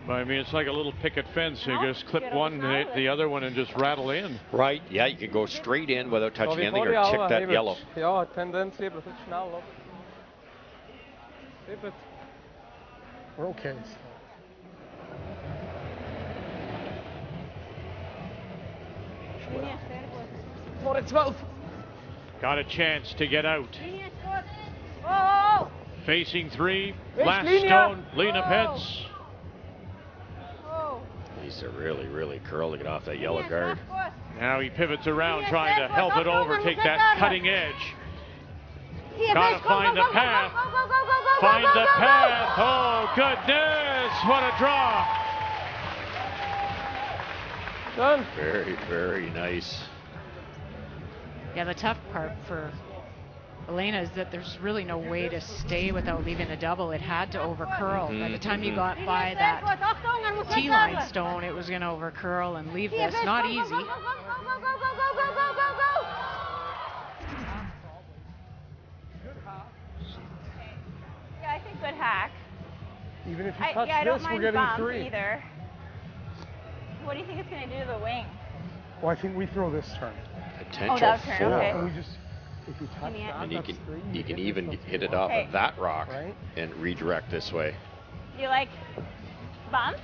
But I mean, it's like a little picket fence. You just clip one and hit the other one and just rattle in. Right, yeah, you can go straight in without touching anything or check that yellow. Ja, Tendenz lieber schnell. We're okay. Got a chance to get out. Oh! Facing 3, last stone, Lena Pets. These are really curling it off that yellow guard. Now he pivots around trying to help it over, take that cutting edge. Gotta find the path. Find the path. Oh, goodness. What a draw. Done. Very nice. Yeah, the tough part for Elena is that there's really no way to stay without leaving a double. It had to over curl. By the time you got by that T-line stone, it was going to over curl and leave this. Not easy. Go. Yeah, I think good hack. Even if you touch I don't this, mind we're getting bump 3. either. What do you think it's going to do to the wing? Well, I think we throw this turn. Potential that turn, 4. okay. And we just, if you touch that, And that's 3. you can even this, that's hit it 4. off of that rock Right. and redirect this way. Do you like bump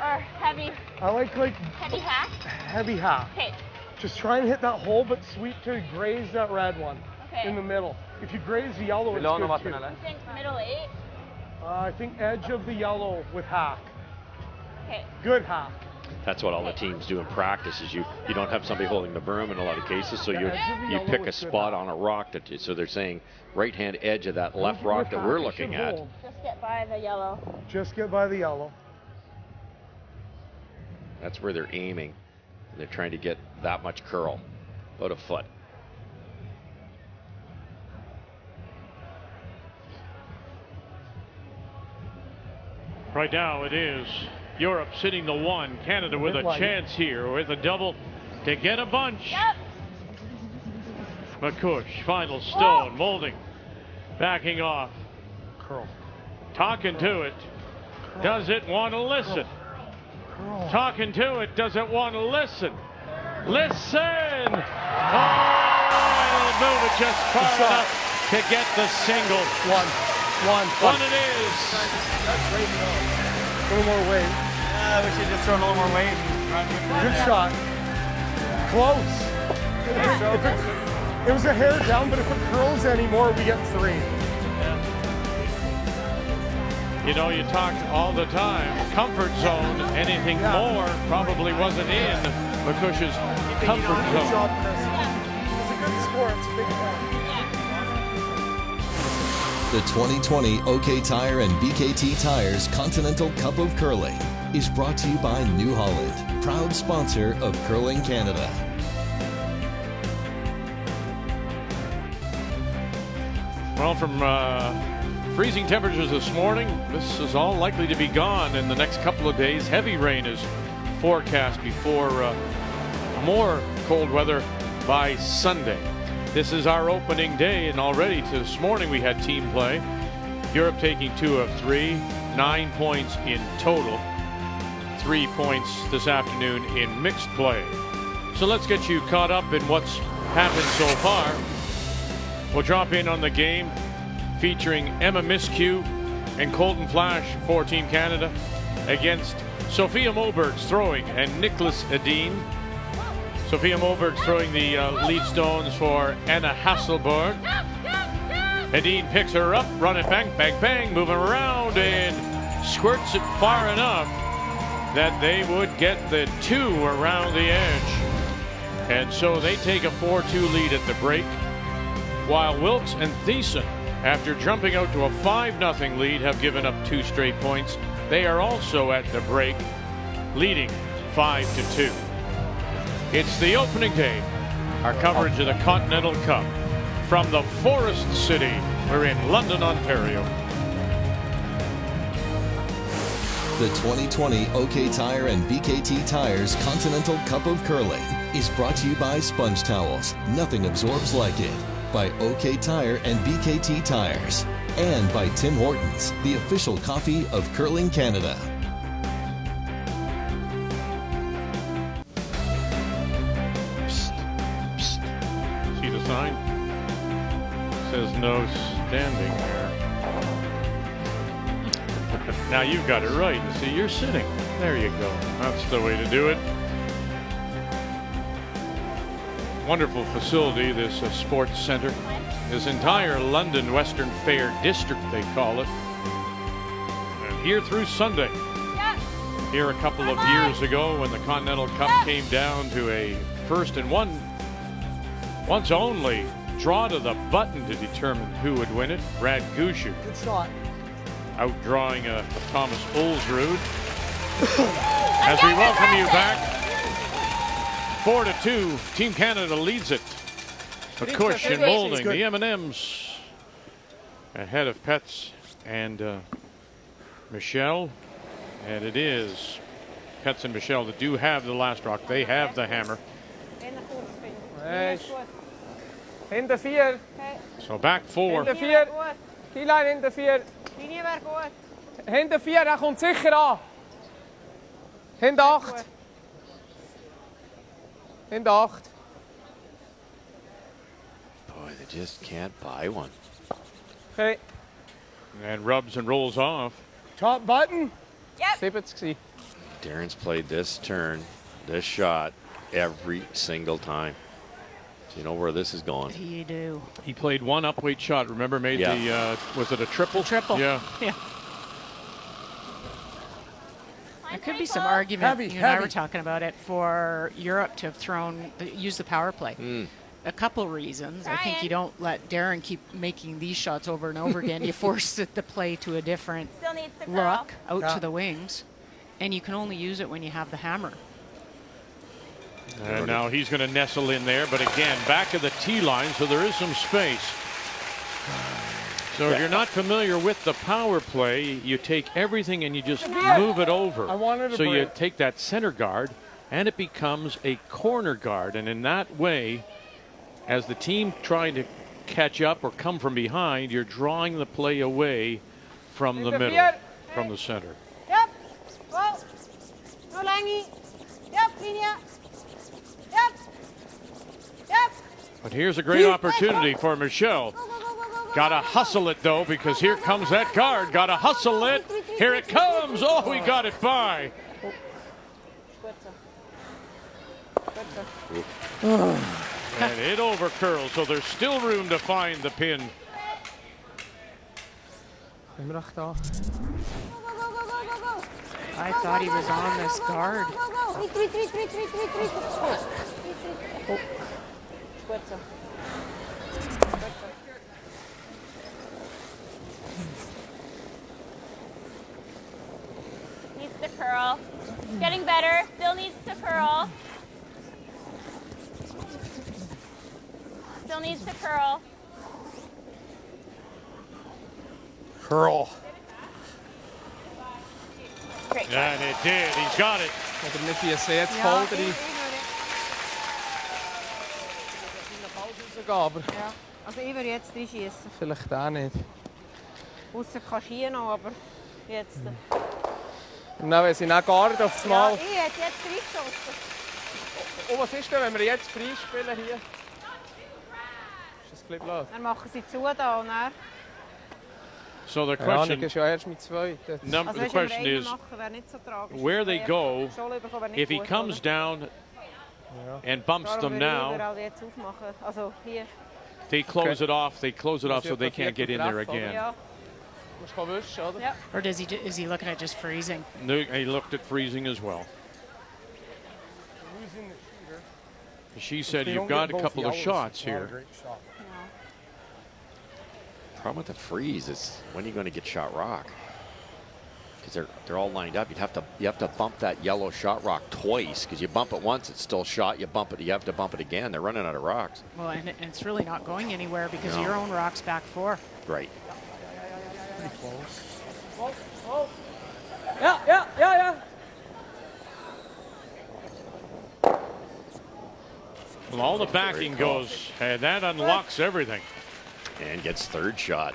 or heavy? I like Heavy hack? heavy half. Okay. Just try and hit that hole, but sweep to graze that red one in the Okay. middle. If you graze the yellow, it's Below good too. You think middle 8? I think edge of the yellow with hack. Okay. Good hack. That's what all the teams do in practice. Is you don't have somebody holding the berm in a lot of cases, so you pick a spot on a rock. So they're saying right hand edge of that left rock that we're looking at. Just get by the yellow. Just get by the yellow. That's where they're aiming. They're trying to get that much curl, about a foot. Right now it is Europe sitting the 1. Canada with a chance here with a double to get a bunch. Yep. McCush, final stone, molding, backing off. Curl. Talking to it. Does it want to listen? Curl. Talking to it. Does it want to listen? Listen! Oh, it'll move it just far enough to get the single. One it is. A little more weight. We should just throw a little more weight. Good shot. Close. It was a hair down, but if it curls anymore, we get 3. You know, you talk all the time. Comfort zone. Anything more probably wasn't in McCush's comfort zone. It's a good score. It's a big one. The 2020 OK Tire and BKT Tires Continental Cup of Curling is brought to you by New Holland, proud sponsor of Curling Canada. Well, from freezing temperatures this morning, this is all likely to be gone in the next couple of days. Heavy rain is forecast before more cold weather by Sunday. This is our opening day, and already this morning we had team play. Europe taking 2 of 3, 9 points in total. 3 points this afternoon in mixed play. So let's get you caught up in what's happened so far. We'll drop in on the game featuring Emma Miskew and Colton Flash for Team Canada against Sophia Moberg's throwing and Nicholas Edin. Sophia Moberg throwing the lead stones for Anna Hasselborg. Edin picks her up, running bang, bang, bang, moving around and squirts it far enough that they would get the 2 around the edge. And so they take a 4-2 lead at the break, while Wilkes and Thiessen, after jumping out to a 5-0 lead, have given up 2 straight points. They are also at the break, leading 5-2. It's the opening day, our coverage of the Continental Cup from the Forest City. We're in London, Ontario. The 2020 OK Tire and BKT Tires Continental Cup of Curling is brought to you by Sponge Towels. Nothing absorbs like it. By OK Tire and BKT Tires. And by Tim Hortons, the official coffee of Curling Canada. See the sign? Says no standing there. Now you've got it right. See, you're sitting. There you go. That's the way to do it. Wonderful facility, this sports center. This entire London Western Fair District, they call it. And here through Sunday. Here a couple of years ago when the Continental Cup came down to a first and once only draw to the button to determine who would win it. Brad Gushu. Good shot. Outdrawing Thomas Olsrud. As we welcome you back. 4-2. Team Canada leads it. McCush and Molding. The M&Ms ahead of Pets and Michelle. And it is Pets and Michelle that do have the last rock. They have the hammer. Hinter 4. So back 4. Hinter 4. Keyline hinter 4. Hinter 4, er kommt sicher an. Hinter 8. Hinter 8. Boy, they just can't buy one. Okay. And rubs and rolls off. Top button. Yep. 70. Darren's played this turn, this shot, every single time. So you know where this is going. You do. He played one upweight shot. Remember, made the was it a triple? Triple. Yeah. Yeah. There could be some argument, you and I were talking about it, for Europe to have used the power play. A couple reasons. I think you don't let Darren keep making these shots over and over again. You force the play to a different look out to the wings, and you can only use it when you have the hammer. And now he's going to nestle in there, but again, back of the tee line, so there is some space. So if you're not familiar with the power play, you take everything and you just move it over. So you take that center guard, and it becomes a corner guard, and in that way, as the team trying to catch up or come from behind, you're drawing the play away from the middle, from the center. Yep. Whoa. No langy. Yep. Linia. Yep. Yep. But here's a great opportunity for Michelle. Gotta hustle it though, because here comes that guard. Gotta hustle it. Here it comes. Oh, we got it by. And it over curls, so there's still room to find the pin. I thought he was on this guard. Needs to curl. Getting better. Still needs to curl. Still needs to curl. Curl. Great. And it did. He's got it. Oder nicht die Setzfolge drin. Aber Ja. Also ich würde jetzt reinschießen. vielleicht auch nicht. Ausser kaschieren noch, aber jetzt. Und dann, wenn sie nicht Guard auf das Mal. Ja, ich hätte jetzt reingeschossen. Und was ist denn, wenn wir jetzt frei spielen hier? Ist das ein bisschen blöd? Dann machen sie zu da und dann. So the Ja, question, ist ja erst mit zwei. the question is where they go. If he comes down and bumps them now, they close it off. They close it off so they can't get in there again. Or is he looking at just freezing? No, he looked at freezing as well. She said you've got a couple of shots here. Problem with the freeze is when are you going to get shot rock? Because they're all lined up. You have to bump that yellow shot rock twice, because you bump it once, it's still shot. You bump it, you have to bump it again. They're running out of rocks. Well, and it's really not going anywhere because your own rock's back 4. Right. Pretty close. Yeah. Well, all the backing goes, and that unlocks everything. And gets third shot.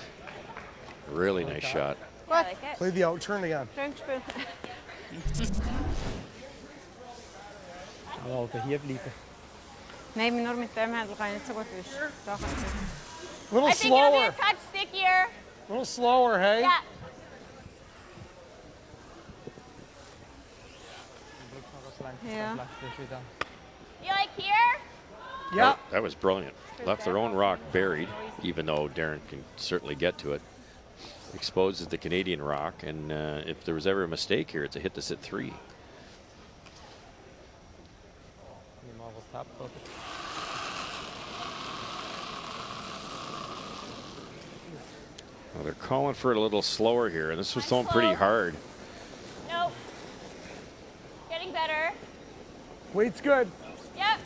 Really nice shot. What? Play the out turn again. Also hier bleiben. Nein, nur mit dem Händel kann ich nicht so gut wischen. Da kann ich nicht. A little I think it'll be slower. a touch stickier. A little slower, hey? Yeah. Ja. You like here? Yeah. That was brilliant. Left their own rock buried, even though Darren can certainly get to it. Exposes the Canadian rock, and if there was ever a mistake here, it's a hit to sit 3. Well, they're calling for it a little slower here, and this was thrown pretty hard. Nope. Getting better. Weight's good. Yep.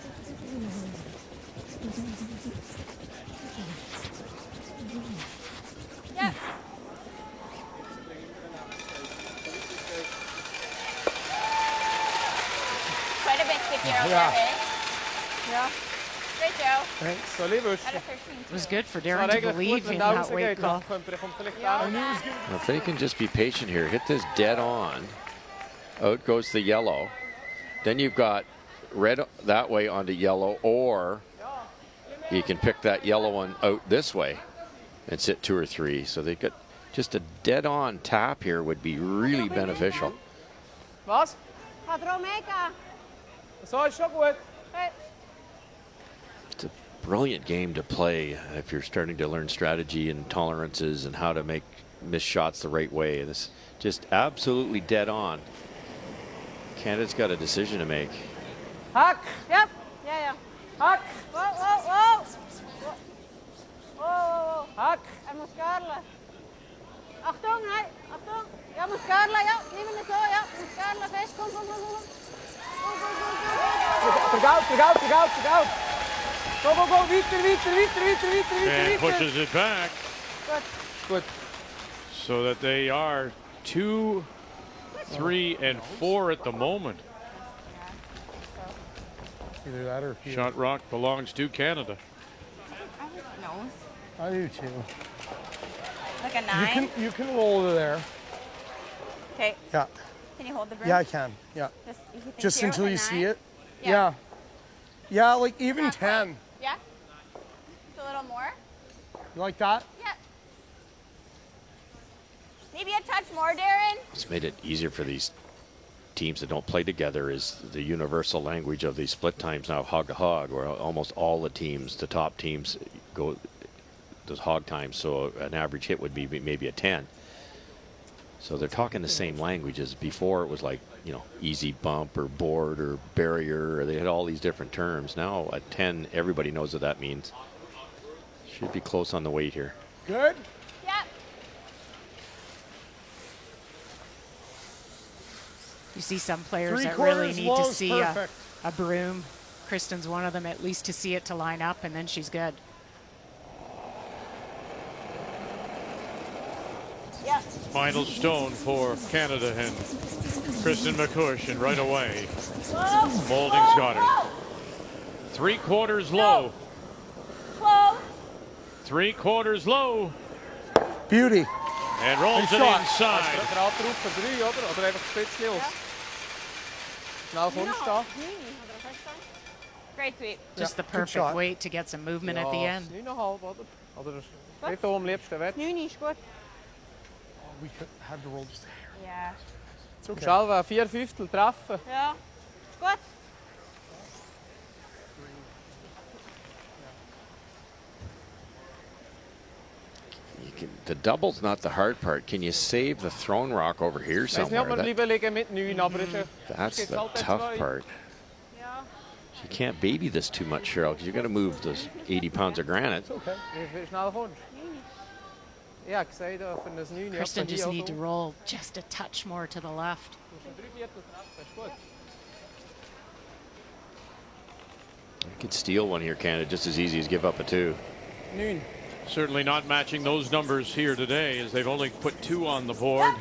Yep. Quite a bit stickier over there, hey? Ja. Great, Joe. Thanks. Soll ich wischen? Out of 13. It was good for Darren to believe in that weight call. Well, if they can just be patient here, hit this dead on. Out goes the yellow. Then you've got red that way onto yellow, or you can pick that yellow one out this way and sit 2 or 3. So they got just a dead on tap here would be really beneficial. Was? Gaat er al meegaan? So ist schon gut. It's a brilliant game to play if you're starting to learn strategy and tolerances and how to miss shots the right way. This just absolutely dead on. Canada's got a decision to make. Hack. Yep. Ja, ja. Hack. Wow, wow, wow. Wow, wow, wow. Hack. Er moet karlen. Achtung, hij. Achtung. Ja, moet karlen, ja. Niet meer zo, ja. Moet karlen, vast. Kom, kom, kom, kom. Go, go, go, go. Terug uit. Go, go, go. Weiter. And pushes it back. Goed. Good. So that they are 2, 3, and 4 at the moment. Either that or Shot rock belongs to Canada. No. I do too. Like a 9. You can roll to there. Okay. Yeah. Can you hold the broom? Yeah, I can. Yeah. You think Just here until with you a see 9? it. Yeah. Yeah. Yeah, like even Halfway. 10. Yeah. Just a little more. You like that? Yeah. Maybe a touch more, Darren. What's made it easier for these teams that don't play together is the universal language of these split times now, hog to hog, where almost all the teams, the top teams, go those hog times. So an average hit would be maybe a 10. So they're talking the same language as before. It was like, you know, easy bump or board or barrier, or they had all these different terms. Now at 10, everybody knows what that means. Should be close on the weight here. Good. Yeah. You see some players that 3/4 really need to low is see perfect. a broom. Kristen's one of them, at least to see it to line up, and then she's good. Yeah. Final stone for Canada and Kristen McCush, and right away, Whoa. Moulding's got her. Whoa. 3/4 low. Close. 3/4 low. Beauty. And rolls it shot. inside. Gerade drauf für 3, oder? Oder einfach Spitzli aus. Schnell kommst du da. Great sweep. Just the good perfect shot. weight to get some movement at the end. 9,5, oder? Oder nicht am liebsten Wert. 9 ist gut. We could have to roll just a hair. Ja. It's okay. Schalwe 4/5 treffen. Ja. Ist gut. The double's not the hard part. Can you save the thrown rock over here Ich weiß nicht, ob somewhere? wir bleiben liegen mit 9, aber That's geht's the halt jetzt tough zwei. part. Ja. You can't baby this too much, Cheryl, because you're going to move those 80 pounds of granite. Okay. Wie schnell kommst du? Ich habe gesagt, für ein 9 Kristen just need to roll just a touch more to the left. 3/4 treffen, ist gut. You could steal one here, Canada, just as easy as give up a 2. 9. Certainly not matching those numbers here today, as they've only put 2 on the board.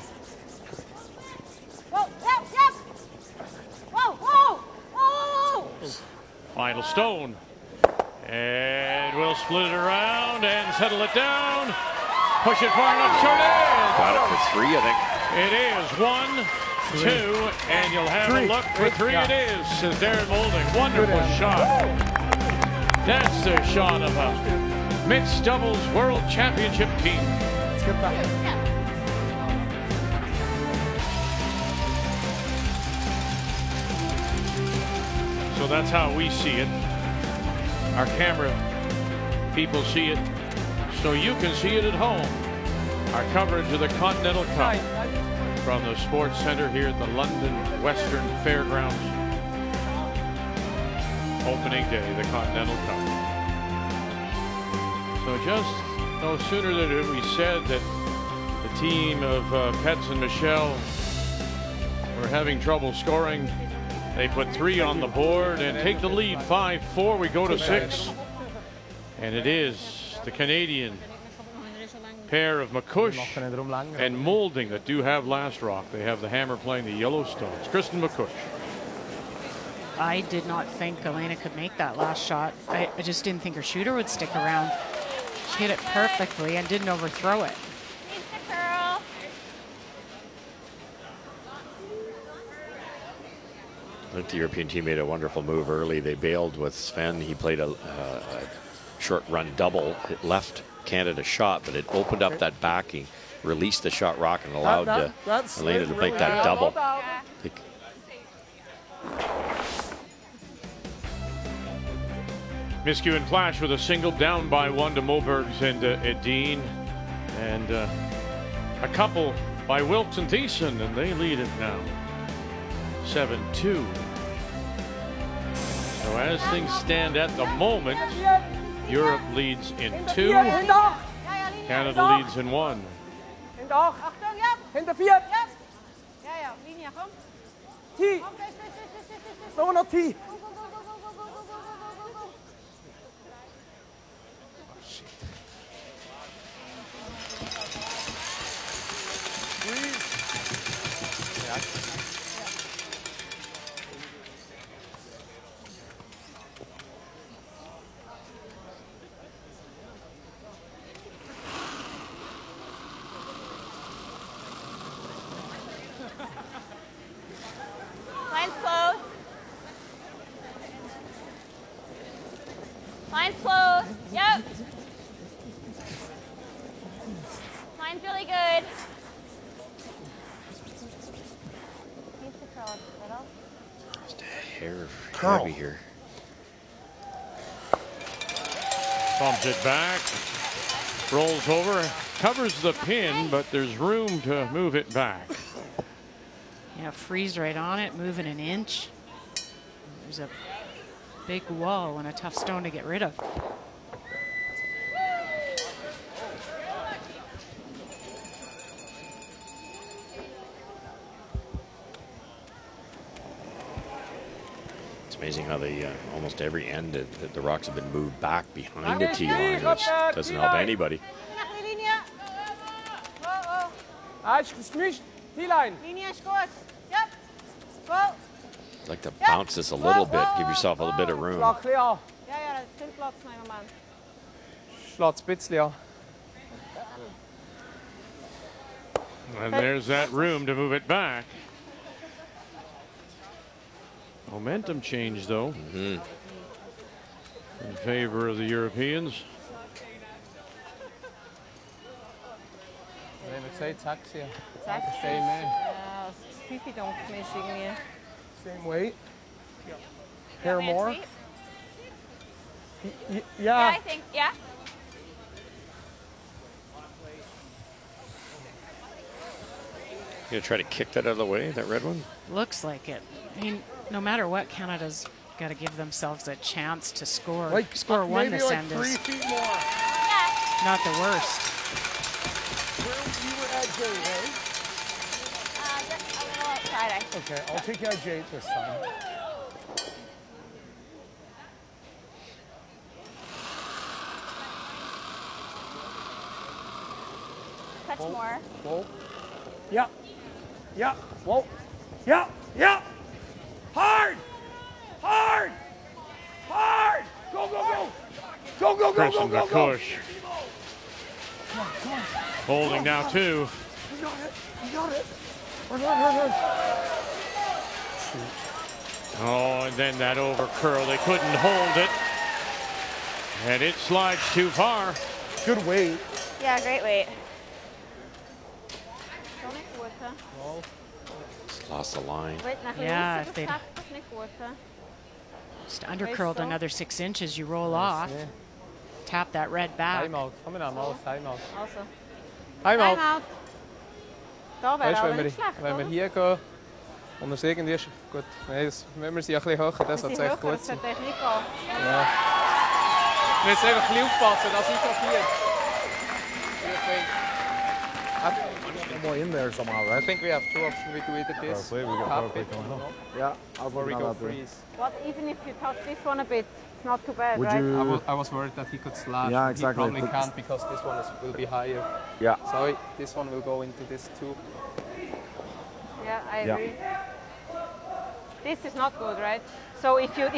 Whoa, yep, yep. Whoa, whoa, whoa. Final stone. And we'll split it around and settle it down. Push it far enough, short edge. Got it for 3, I think. It is 1, 2, and you'll have a look for 3 it is, says Darren Moulding. Wonderful shot. That's the shot of a mixed doubles world championship team. Let's get back. So that's how we see it. Our camera people see it, so you can see it at home. Our coverage of the Continental Cup from the Sports Centre here at the London Western Fairgrounds. Opening day, the Continental Cup. So just no sooner than we said that the team of Pets and Michelle were having trouble scoring, they put 3 on the board and take the lead 5-4. We go to 6. And it is the Canadian pair of McCush and Moulding that do have last rock. They have the hammer playing the Yellowstones. Kristen McCush. I did not think Elena could make that last shot. I just didn't think her shooter would stick around. She hit it perfectly and didn't overthrow it. Needs the curl. I think the European team made a wonderful move early. They bailed with Sven. He played a short run double. It left Canada shot, but it opened up that backing, released the shot rock, and allowed Elena to make that double. Miscue and Flash with a single, down by 1 to Mobergs and Edin. And a couple by Wilkes and Thiessen, and they lead it now. 7-2. So as things stand at the moment, Europe leads in 2. Canada leads in 1. Hinter 8. Achtung, ja. Hinter 4. Ja. Ja, ja, Linie, komm. 10. Komm, fest. So noch 10. Go, go, go, go, go, go, go, go, go, go. Line's closed. Line's closed. Yep. Line's really good. Needs to curl a little. Just a hair Curl. heavy here. Bumps it back. Rolls over. Covers the pin, but there's room to move it back. Yeah, freeze right on it, moving an inch. There's a big wall and a tough stone to get rid of. It's amazing how they almost every end the rocks have been moved back behind the tee line, which doesn't help anybody. Nach die Linie. Oh, oh. Ist gesmischt. T-Line. Linie ist gut. Ja. Go. I'd like to bounce this a little bit, give yourself a little bit of room. Schlag ein bisschen an. Ja, ja, das ist viel Platz noch im Moment. Schlag ein bisschen an. And there's that room to move it back. Momentum change, though, in favor of the Europeans. Wir haben gesagt, Taxi. Taxi. Same man. Ja, das ist viel dunkel ist irgendwie. Same weight. Hair Want me to more. sweep? Yeah, Yeah. I think, yeah. You gonna try to kick that out of the way, that red one? Looks like it. I mean, no matter what, Canada's got to give themselves a chance to score. Like score one maybe this like end 3 is feet more. not the worst. Where you were at J, right? Just a little outside. Okay, I'll take you at J this time. Touch more. Whoa. Yeah. Yeah. Whoa. Yeah. Yeah. Hard. Hard. Hard. Go, go, go. Go, go, go, Chris go, and go, go. McCush Come on, come on. holding now, too. You got it. You got it. Run. Oh, and then that over curl. They couldn't hold it. And it slides too far. Good weight. Yeah, great weight. Zo niet goed, hè? Just lost the line. Wait, nach Yeah, links, if they'd dat is niet goed, hè? just undercurled so. another 6 inches, you roll off, tap that red back. Timeout. Kom maar naar Maus. Timeout. Also. Timeout. Timeout. Da wäre Weißt du, aber nicht schlecht, wenn wir oder? hier gehen und es irgendwie ist, gut, nein, das, wenn wir sie ein bisschen höher, das Sie hat echt höher, gut das sein. sollte eigentlich nicht gehen. Ja. Wir müssen einfach ein bisschen aufpassen, dass ich kapiert. More in there somehow, right? I think we have two options. We do either this, Probably, we got tap probably it, going on. Yeah, I'll or we now go that way. freeze. But even if you touch this one a bit, it's not too bad, Would right? you? I was worried that he could slash. Yeah, but exactly. He probably But- can't because this one will be higher. Yeah. So this one will go into this too. Yeah, I Yeah. agree. This is not good, right? So if you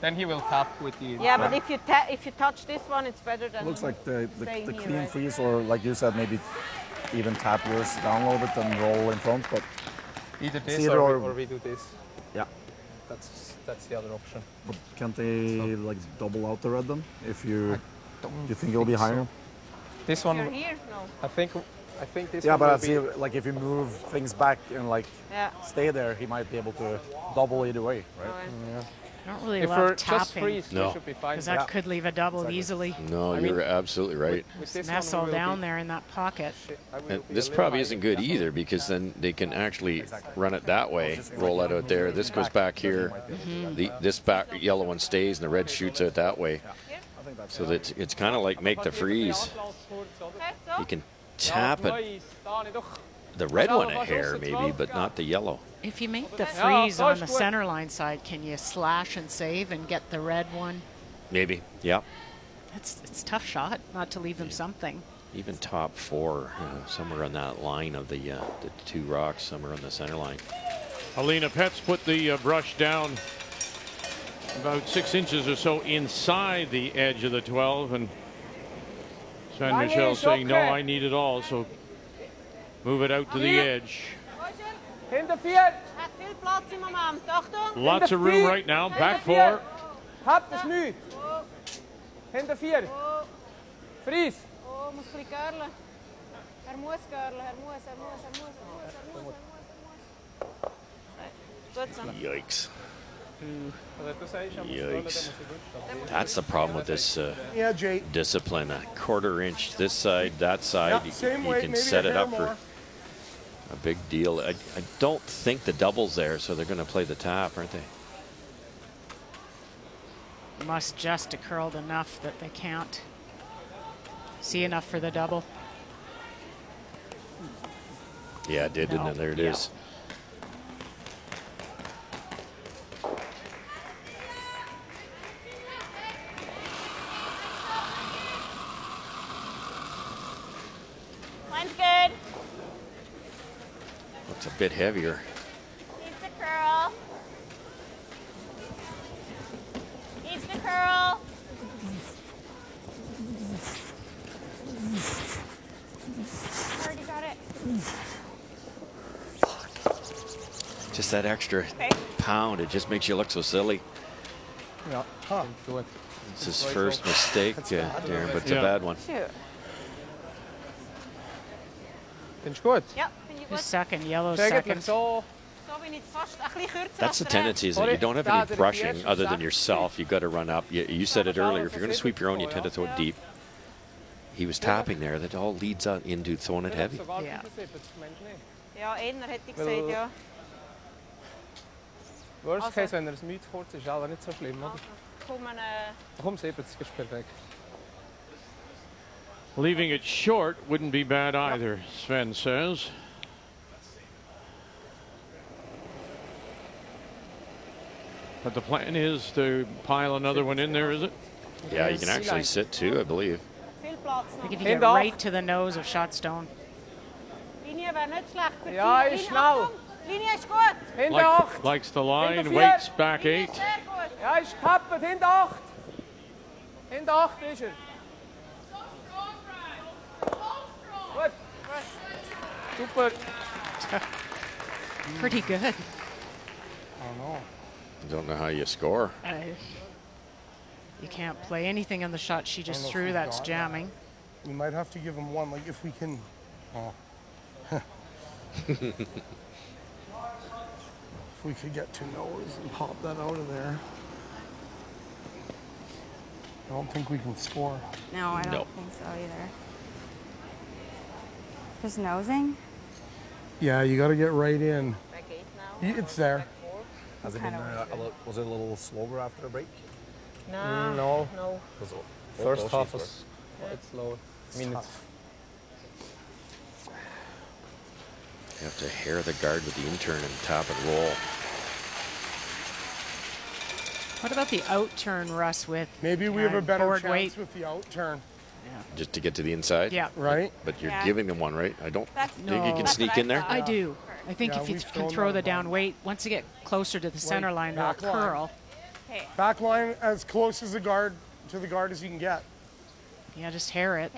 Then he will tap with the. yeah, but if you touch this one, it's better than Looks like the staying here, clean right? freeze, or like you said, maybe even tap yours down a little bit and roll in front. But Either it's this either or we do this. yeah. That's the other option. But can't they like double out the red then? If you do you think it'll be higher? This one, You're here? No. I think this Yeah, one but I will see be. like if you move things back and like Yeah. stay there, he might be able to double either way, right? Okay. Yeah. I don't really If love we're just tapping. freeze, we should be fine. Because that could leave a double easily. No, you're absolutely right. With this Nestle one, we will down be- there in that pocket. And this probably isn't good either, because then they can actually run it that way, roll it out there. This goes back here. This back yellow one stays, and the red shoots out that way. So that it's kind of like make the freeze. You can tap it, the red one a hair maybe, but not the yellow. If you make the freeze on the center line side, can you slash and save and get the red one? Maybe, yeah. It's a tough shot not to leave them something. Even top four, somewhere on that line of the two rocks, somewhere on the center line. Alina Petz put the brush down about 6 inches or so inside the edge of the 12, and Sven Michel saying, no, I need it all, so move it out to the edge. Hinter 4. Viel Platz im Moment. Achtung. Lots of room right now. Back 4. Habt es nu. Hinter 4. Freeze. Oh, muss ein bisschen curlen. Muss curlen. Gut so. Yikes. Yikes. That's the problem with this discipline. A quarter-inch this side, that side. You can set it up for a big deal. I don't think the double's there, so they're going to play the tap, aren't they? Must just have curled enough that they can't see enough for the double. Yeah, it did, didn't it? There it is. Line's good. Looks a bit heavier. Needs to curl. Needs to curl. Already got it. Just that extra pound, it just makes you look so silly. Yeah, do it. It's his first mistake, Darren, but it's a bad one. Shoot. Findest du gut? Ja, finde ich gut. Second, yellow Eigentlich second. so. So bin ich fast ein bisschen kürzer. That's the tendency, is that you don't have any brushing other than yourself. You've got to run up. You said it earlier, if you're going to sweep your own, you tend to throw it deep. He was tapping there. That all leads into throwing it heavy. Yeah. Ja, eher hätte ich gesagt, ja. Worst case, wenn er ein Mühe zu kurz ist, aber nicht so schlimm, oder? Komm, 70 ist perfekt. Leaving it short wouldn't be bad either, Sven says. But the plan is to pile another one in there, is it? Yeah, you can actually sit two, I believe. Viel Platz I noch. think if you get right to the nose of Shotstone. Linie wäre nicht schlecht für Ja, die. ist schnell. Linie ist gut. Hinter 8. Likes the line, Hinter waits 4. back 8. Sehr gut. Ja, ist kappert. Hinter 8. Hinter 8 ist er. Gut. Super. Pretty good. I don't know. Don't know how you score. You can't play anything on the shot she just threw. That's jamming. We might have to give him one, like if we can. Oh. If we could get to nose and pop that out of there. I don't think we can score. No, I don't think so either. Just nosing? Yeah, you got to get right in. Back 8 now. It's there. Has it been was it a little slower after the break? No. No. Was First half was quite slow. Minutes. You have to hair the guard with the in-turn and tap and roll. What about the out turn, Russ, with Maybe we have a better forward chance weight? with the out turn. Just to get to the inside? Yeah. Right? But you're Yeah. giving them one, right? I don't think you No. can sneak in there? I do. I think Yeah, if you we've can thrown throw that the down bomb. weight, once you get closer to the center line, it'll back line. curl. Back line as close as the guard to the guard as you can get. Yeah, just hair it.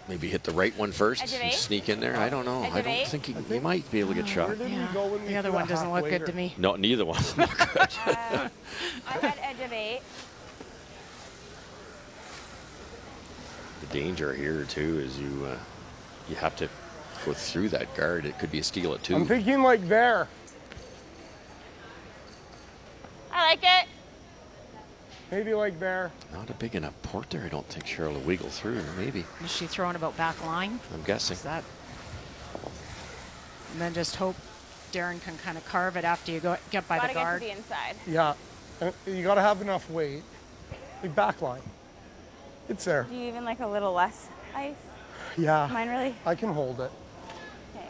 Maybe hit the right one first Edge of and eight? sneak in there? I don't know. Edge I of don't eight? think you might be able to get shot. Where did we Yeah. go when we The other did one a doesn't look good to half-waiter? me. No, neither one. Not good. I had edge of 8. The danger here too is you have to go through that guard. It could be a steal at 2. I'm thinking like there. I like it. Maybe like there. Not a big enough port there. I don't think Cheryl will wiggle through. Maybe. Is she throwing about back line? I'm guessing. Is that? And then just hope Darren can kind of carve it after you get by the guard. Gotta get to the inside. Yeah. You got to have enough weight. Like back line. It's there. Do you even like a little less ice? Yeah. Mine really? I can hold it. Okay.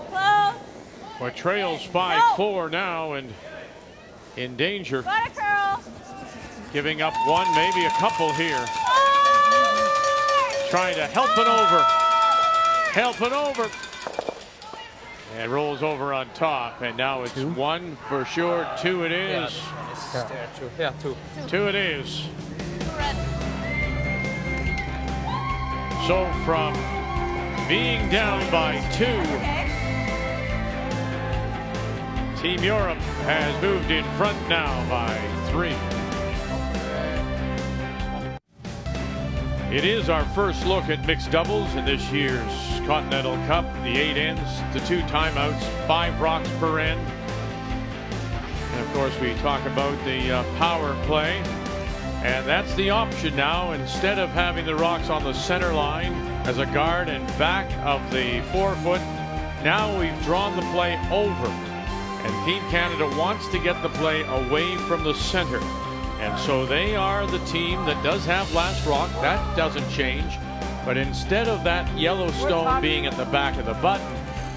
Close. Well, trails 5-4 now and in danger. Got it, curl. Giving up one, maybe a couple here. Trying to help it over. Help it over. And rolls over on top. And now it's one for sure. Two it is. Yeah, two. Two it is. So from being down by 2, Team Europe has moved in front now by 3. It is our first look at mixed doubles in this year's Continental Cup. The 8 ends, the 2 timeouts, 5 rocks per end. And of course we talk about the power play. And that's the option now. Instead of having the rocks on the center line as a guard and back of the 4-foot, now we've drawn the play over. And Team Canada wants to get the play away from the center. And so they are the team that does have last rock. That doesn't change. But instead of that yellow stone being at the back of the button,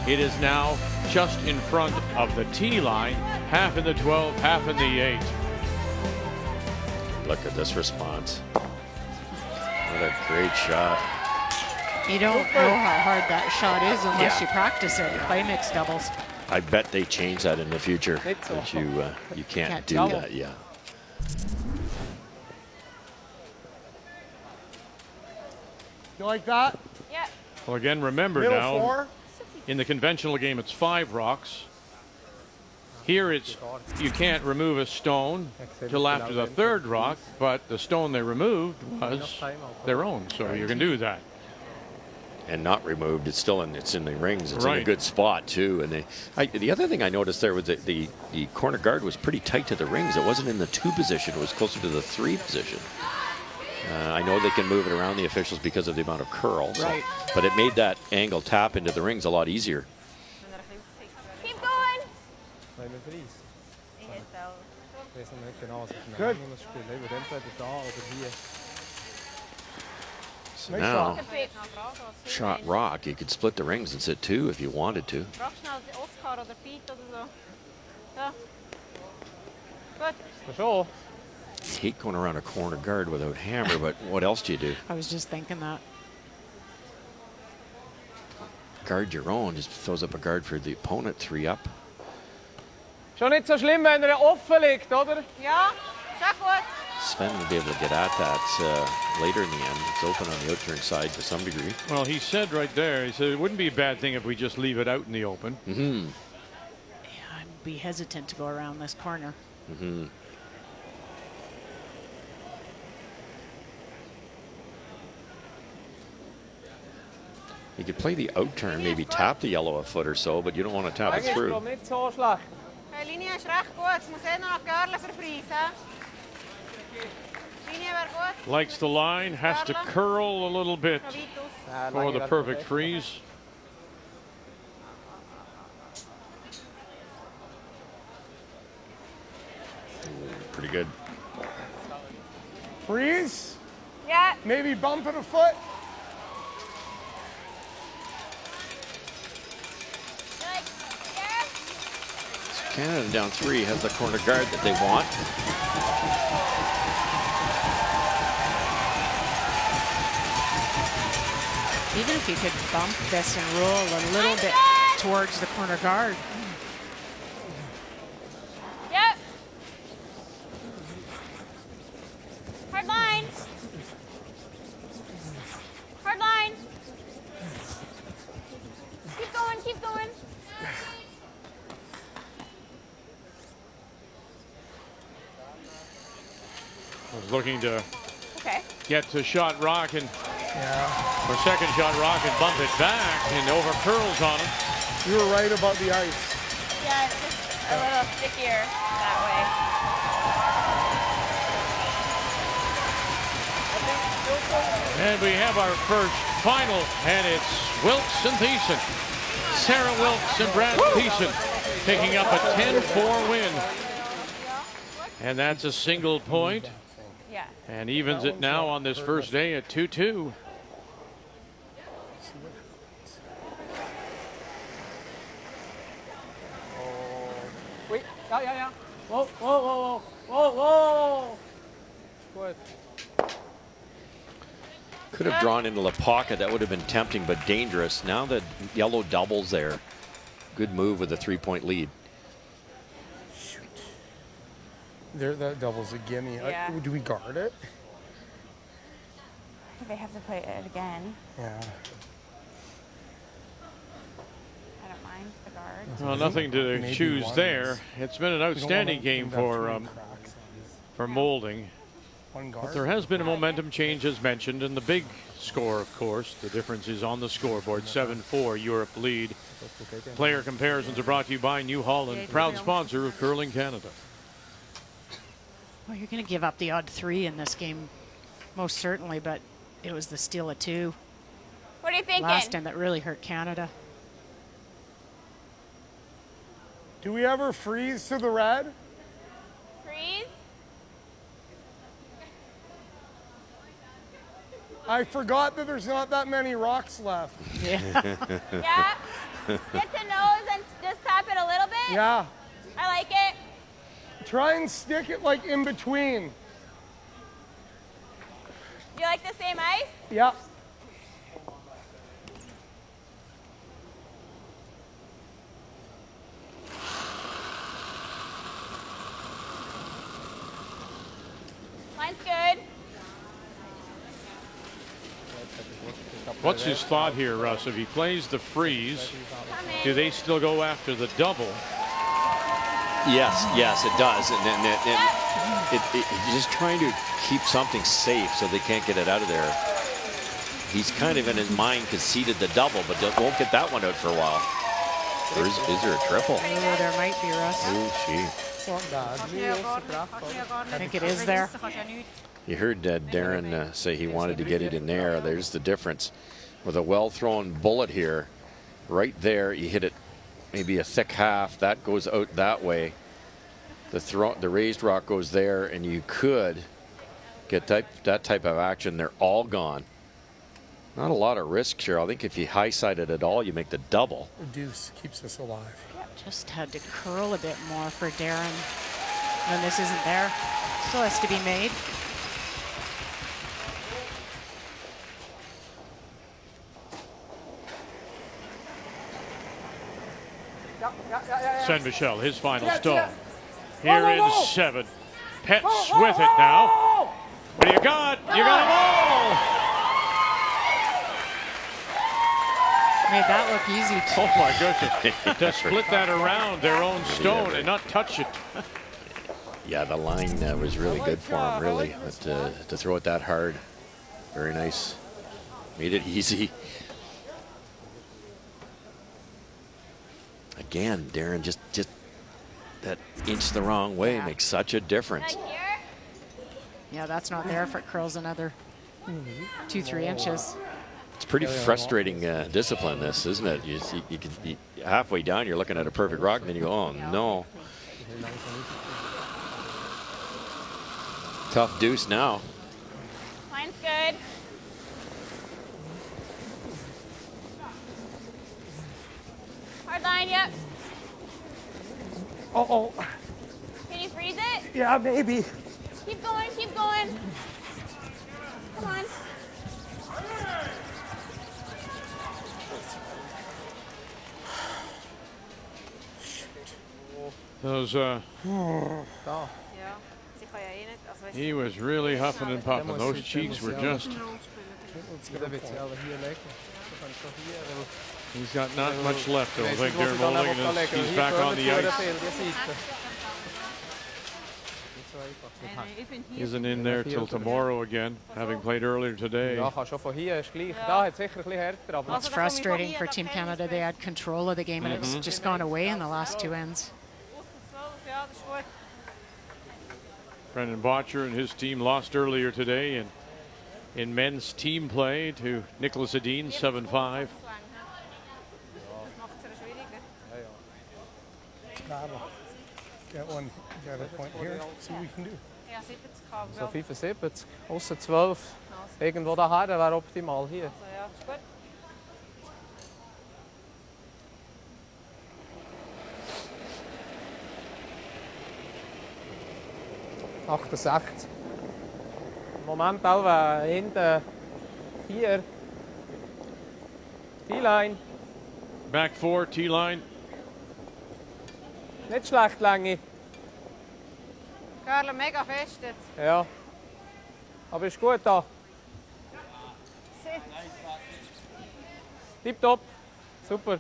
it is now just in front of the tee line, half in the 12, half in the 8. Look at this response. What a great shot. You don't know how hard that shot is unless you practice it. Play mixed doubles. I bet they change that in the future. That you can't do that. Yeah. You like that? Yeah. Well, again, remember Middle now, 4. in the conventional game, it's 5 rocks. Here, it's you can't remove a stone till after the 3rd rock, but the stone they removed was their own, so you can do that. And not removed, it's still in the rings. It's in a Right. good spot too. And the other thing I noticed there was that the corner guard was pretty tight to the rings. It wasn't in the 2 position; it was closer to the 3 position. I know they can move it around, the officials, because of the amount of curl. Right. But it made that angle tap into the rings a lot easier. Keep going. Good. So Nice now, shot. shot rock, you could split the rings and sit 2 if you wanted to. Brauch schnell Oscar oder Pete oder so. So. Gut. For sure. You hate going around a corner guard without hammer, but what else do you do? I was just thinking that. Guard your own, just throws up a guard for the opponent, 3 up. Schon nicht so schlimm, wenn er offen liegt, oder? Ja, sehr gut. Sven will be able to get at that later in the end. It's open on the outturn side to some degree. Well, he said right there, he said it wouldn't be a bad thing if we just leave it out in the open. Mm-hmm. Yeah, I'd be hesitant to go around this corner. Mm-hmm. You could play the outturn, maybe tap the yellow a foot or so, but you don't want to tap it Eigentlich through. ist nicht so schlecht. Die Linie ist recht gut. Es muss eher noch Görle verpreisen. Linie wäre gut. Likes the line, has to curl a little bit for the perfect freeze. Pretty good. Freeze. Yeah. Maybe bump it a foot. Canada down 3 has the corner guard that they want. Even if you could bump this and roll a little bit towards the corner guard. Yep. Hard line. Hard line. Keep going, keep going. Was looking to get to shot rock and Yeah. or second shot rock and bump it back and over curls on him. You were right about the ice. Yeah, it's just a little stickier that way. And we have our first final, and it's Wilkes and Thiessen. Sarah Wilkes and Brad Thiessen picking up a 10-4 win. And that's a single point. Yeah. And evens it now on this first day at 2-2. Wait, yeah. Whoa, whoa, whoa, whoa, whoa, whoa. Good. Could have drawn into the pocket. That would have been tempting but dangerous. Now that yellow doubles there. Good move with a 3-point lead. Shoot. There, that double's a gimme. Yeah. Do we guard it? They have to play it again. Yeah. I don't mind the guard. Well, nothing to Maybe choose one there. is- It's been an outstanding game for Molding. One guard. But there has been a momentum change, as mentioned, and the big score, of course. The difference is on the scoreboard. 7-4 Europe lead. Player comparisons are brought to you by New Holland, proud sponsor of Curling Canada. Well, you're going to give up the odd 3 in this game, most certainly, but it was the steal of 2 What are you thinking? last time that really hurt Canada. Do we ever freeze to the red? Freeze? I forgot that there's not that many rocks left. Yeah. Yeah. Get to nose and just tap it a little bit. Yeah. I like it. Try and stick it like in between. You like the same ice? Yeah. Mine's good. What's his thought here, Russ? If he plays the freeze, do they still go after the double? Yes, it does. And he's just trying to keep something safe so they can't get it out of there. He's kind of in his mind conceded the double, but won't get that one out for a while. Or is there a triple? Oh, there might be, Russ. Oh, gee. I think it is there. You heard Darren say he wanted to get it in there. There's the difference. With a well-thrown bullet here, right there, you hit it maybe a thick half. That goes out that way. The raised rock goes there, and you could get that type of action. They're all gone. Not a lot of risk, Cheryl. I think if you high-side it at all, you make the double. Deuce keeps us alive. Just had to curl a bit more for Darren. And this isn't there. Still has to be made. Saint Michel, his final stone. Here in 7. Petz with it now. What do you got? You got them all. Made that look easy. Oh my goodness. To split that around their own stone and not touch it. Yeah, the line was really good for him, really. But to throw it that hard, very nice. Made it easy. Again, Darren, just that inch the wrong way makes such a difference. Yeah, that's not there if it curls another 2-3 inches. It's pretty frustrating discipline, this, isn't it? You can be halfway down, you're looking at a perfect rock, and then you go, oh no. Tough deuce now. Mine's good. Hard line, yep. Uh-oh. Can you freeze it? Yeah, maybe. Keep going, keep going. Come on. Those, he was really huffing and puffing. Those cheeks were just... He's got not much left, I don't think, Darren Molding. He's back on the ice. Isn't in there till tomorrow again, having played earlier today. It's frustrating for Team Canada. They had control of the game and it's just gone away in the last two ends. Brendan Botcher and his team lost earlier today in men's team play to Nicholas Edin, 7-5. Get a point here, see what we can do. So 75, außer 12. Irgendwo daher wäre optimal hier. 68. Moment auch hinten 4. T-Line. Back 4, T-Line. Nicht schlecht, Länge. Carla, mega fest jetzt. Ja. Aber ist gut da. Tipptopp. Super.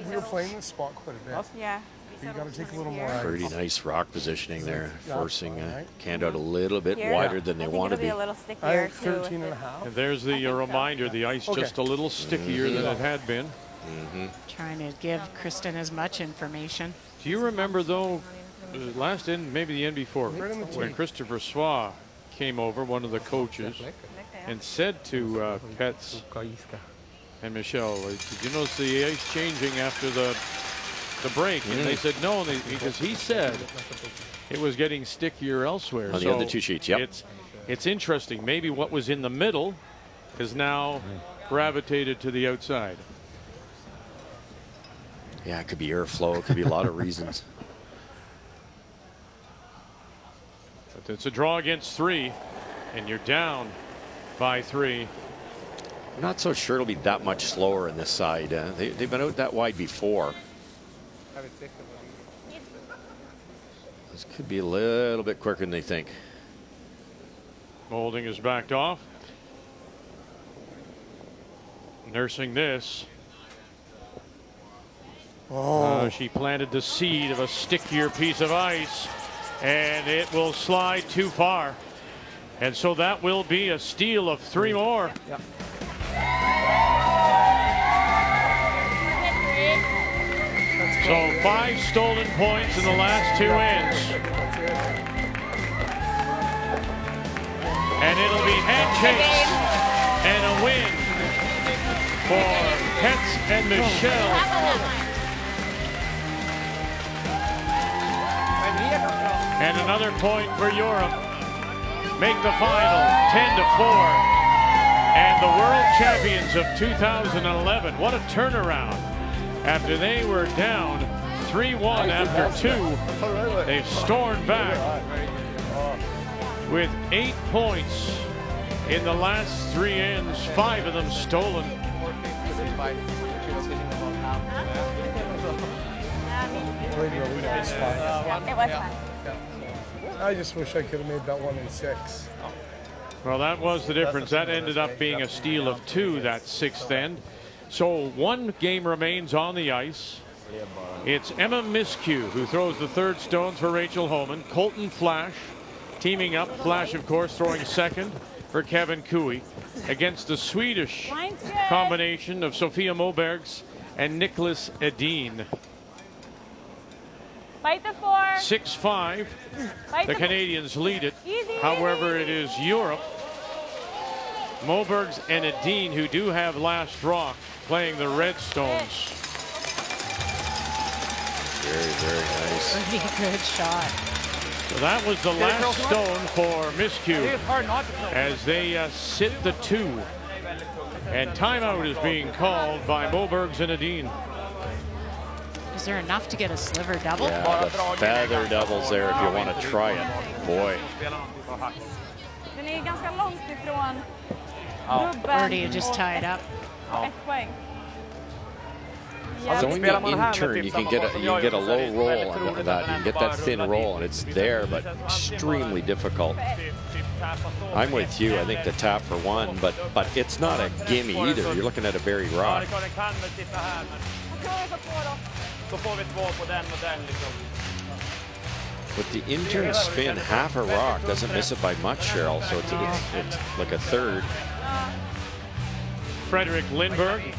We were playing this spot quite a bit. Yeah. You got to take a little more. Pretty nice rock positioning there, forcing Canada out a little bit wider than they want to be. A little stickier 13.5. And there's the reminder, the ice just a little stickier than it had been. Trying to give Kristen as much information. Do you remember, though, last end, maybe the end before, when Christopher Swa came over, one of the coaches, and said to Pets and Michelle, did you notice the ice changing after the break? And they said no, because he said it was getting stickier elsewhere. On the other two sheets, yep. It's interesting. Maybe what was in the middle is now gravitated to the outside. Yeah, it could be airflow. It could be a lot of reasons. But it's a draw against 3, and you're down by 3. I'm not so sure it'll be that much slower in this side. They've been out that wide before. This could be a little bit quicker than they think. Moulding is backed off. Nursing this. She planted the seed of a stickier piece of ice, and it will slide too far. And so that will be a steal of 3 more. Yep. So 5 stolen points in the last 2 ends. And it'll be handshakes and a win for Pets and Michelle. And another point for Europe. Make the final 10-4. And the world champions of 2011. What a turnaround. After they were down 3-1 after 2, they've stormed back with 8 points in the last 3 ends, 5 of them stolen. It was fun. I just wish I could have made that 1 in 6. Well, that was the difference. That ended up being a steal of 2, that 6th end. So 1 game remains on the ice. It's Emma Miskew who throws the 3rd stones for Rachel Homan. Colton Flash teaming up. Flash, of course, throwing 2nd for Kevin Cooey against the Swedish combination of Sofia Mobergs and Nicholas Edin. Fight the 4. 6-5. The Canadians lead it. However, it is Europe, Mobergs and Edin, who do have last rock, playing the Redstones. Very, very nice. Pretty good shot. So that was the last stone for Miskew as they sit the 2. And timeout is being called by Mobergs and Edin. Is there enough to get a sliver double? Yeah, the feather doubles there if you want to try it. Boy. Den är ganska långt ifrån Or do you just tie it up? 1 poäng. So when you in turn, you can get a low roll on that. You can get that thin roll, and it's there, but extremely difficult. I'm with you. I think the tap for 1, but it's not a gimme either. You're looking at a buried rock. Då får vi 2 på den och den liksom. With the intern spin, half a rock doesn't miss it by much, Cheryl. So it's like a third. Frederick Lindberg.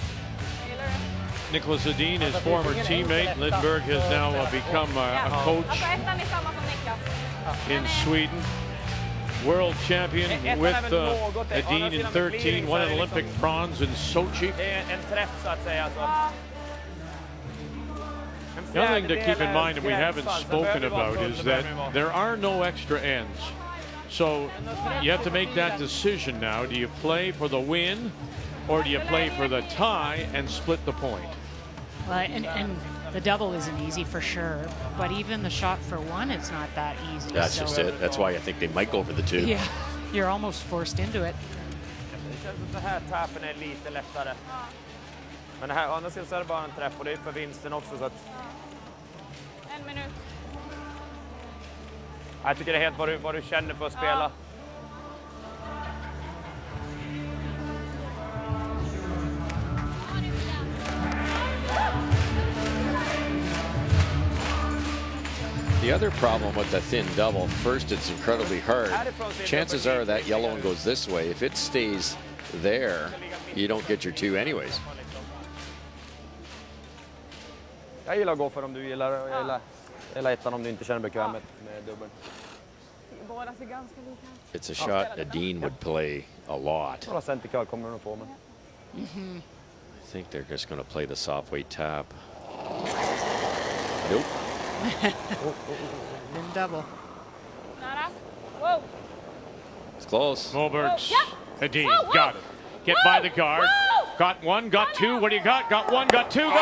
Nicholas Edin, his former teammate. Lindberg has now become a coach in Sweden. World champion with Edin in 13, won an Olympic bronze in Sochi. En träff så att säga. The other thing to keep in mind, and we haven't spoken about, is that there are no extra ends. So you have to make that decision now. Do you play for the win, or do you play for the tie and split the point? Well, and the double isn't easy for sure, but even the shot for one is not that easy. That's just it. That's why I think they might go for the 2. Yeah, you're almost forced into it. Det känns som det här tappen är lite lättare. Men det här, andra sidan så är det bara en träff och det är för vinsten också. Så att... En minut. Jag tycker det är helt vad du känner för att spela. The other problem with the thin double, first it's incredibly hard. Chances are that yellow one goes this way. If it stays there, you don't get your 2 anyways. Jag gillar att gå för om du gillar. Jag gillar ettan om du inte känner bekvämhet med dubbeln. Båda ser ganska lika. It's a shot Edin would play a lot. Några centerkall kommer de att få, men... I think they're just going to play the soft weight tap. Nope. In double. Whoa. It's close. Mobergs. Edin got it. Get by the guard. Got 1, got 2. What do you got? Got 1, got 2. Got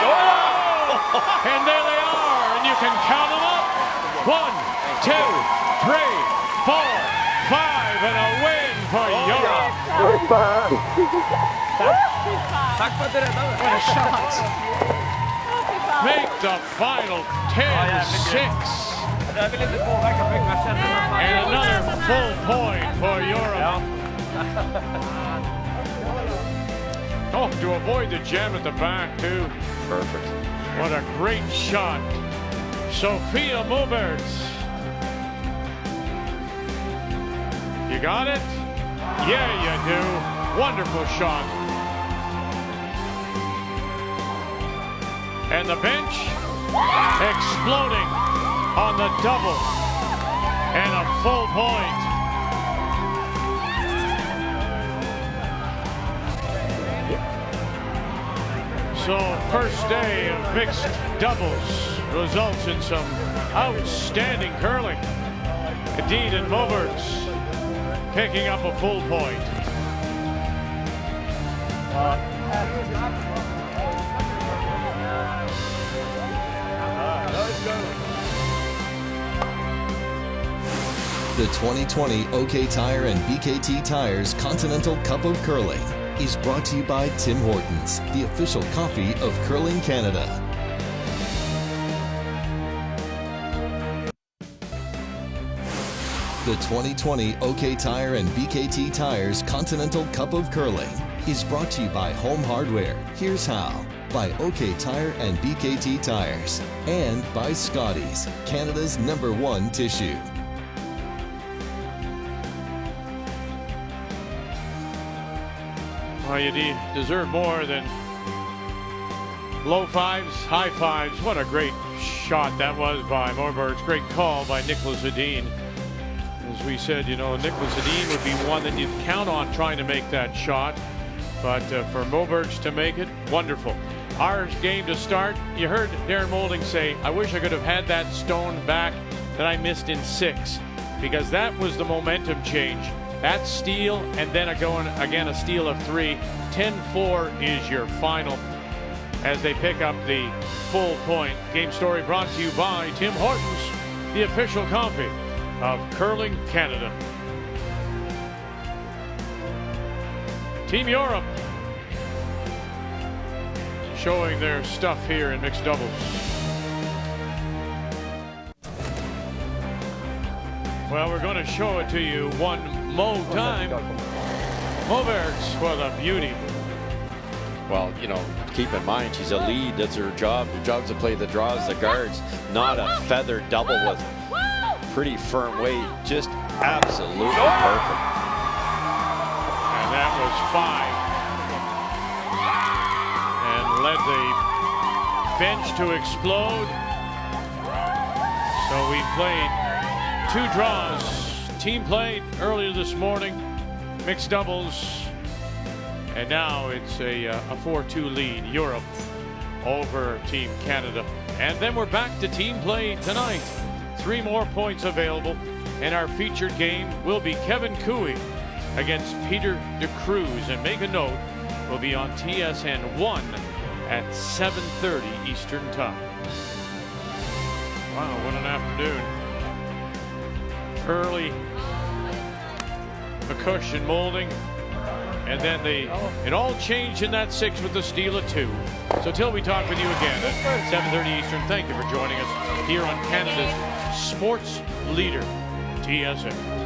and there they are. And you can count them up. 1, 2, 3, 4, 5, and a win for Europe. Tack för att du räddade. What a shot. Make the final 10-6. And another full point for Europe. Oh, to avoid the jam at the back, too. Perfect. What a great shot. Sofia Mobergs. You got it? Yeah, you do. Wonderful shot. And the bench exploding on the double. And a full point. So first day of mixed doubles results in some outstanding curling. Edin and Mobergs picking up a full point. The 2020 OK Tire and BKT Tires Continental Cup of Curling is brought to you by Tim Hortons, the official coffee of Curling Canada. The 2020 OK Tire and BKT Tires Continental Cup of Curling is brought to you by Home Hardware, Here's How, by OK Tire and BKT Tires, and by Scotties, Canada's #1 tissue. Well, you deserve more than low fives, high fives. What a great shot that was by Mobergs. Great call by Nicholas Edin. As we said, you know, Nicholas Edin would be one that you'd count on trying to make that shot. But for Mobergs to make it, wonderful. Our game to start, you heard Darren Moulding say, I wish I could have had that stone back that I missed in 6, because that was the momentum change. That steal, and then again a steal of 3. 10-4 is your final as they pick up the full point. Game story brought to you by Tim Hortons, the official coffee of Curling Canada. Team Europe showing their stuff here in mixed doubles. Well, we're going to show it to you one more time. Mobergs for the beauty. Well, you know, keep in mind, she's a lead. That's her job. Her job's to play the draws, the guards, not a feather double with pretty firm weight. Just absolutely perfect. And that was 5. And led the bench to explode. So we played 2 draws. Team played earlier this morning, mixed doubles. And now it's a 4-2 lead, Europe over Team Canada. And then we're back to team play tonight. 3 more points available. And our featured game will be Kevin Cooey against Peter De Cruz. And make a note, will be on TSN 1 at 7:30 Eastern Time. Wow, what an afternoon. Early McCush and Molding. And then it all changed in that 6 with the steal of 2. So till we talk with you again at 7:30 Eastern, thank you for joining us here on Canada's sports leader, TSN.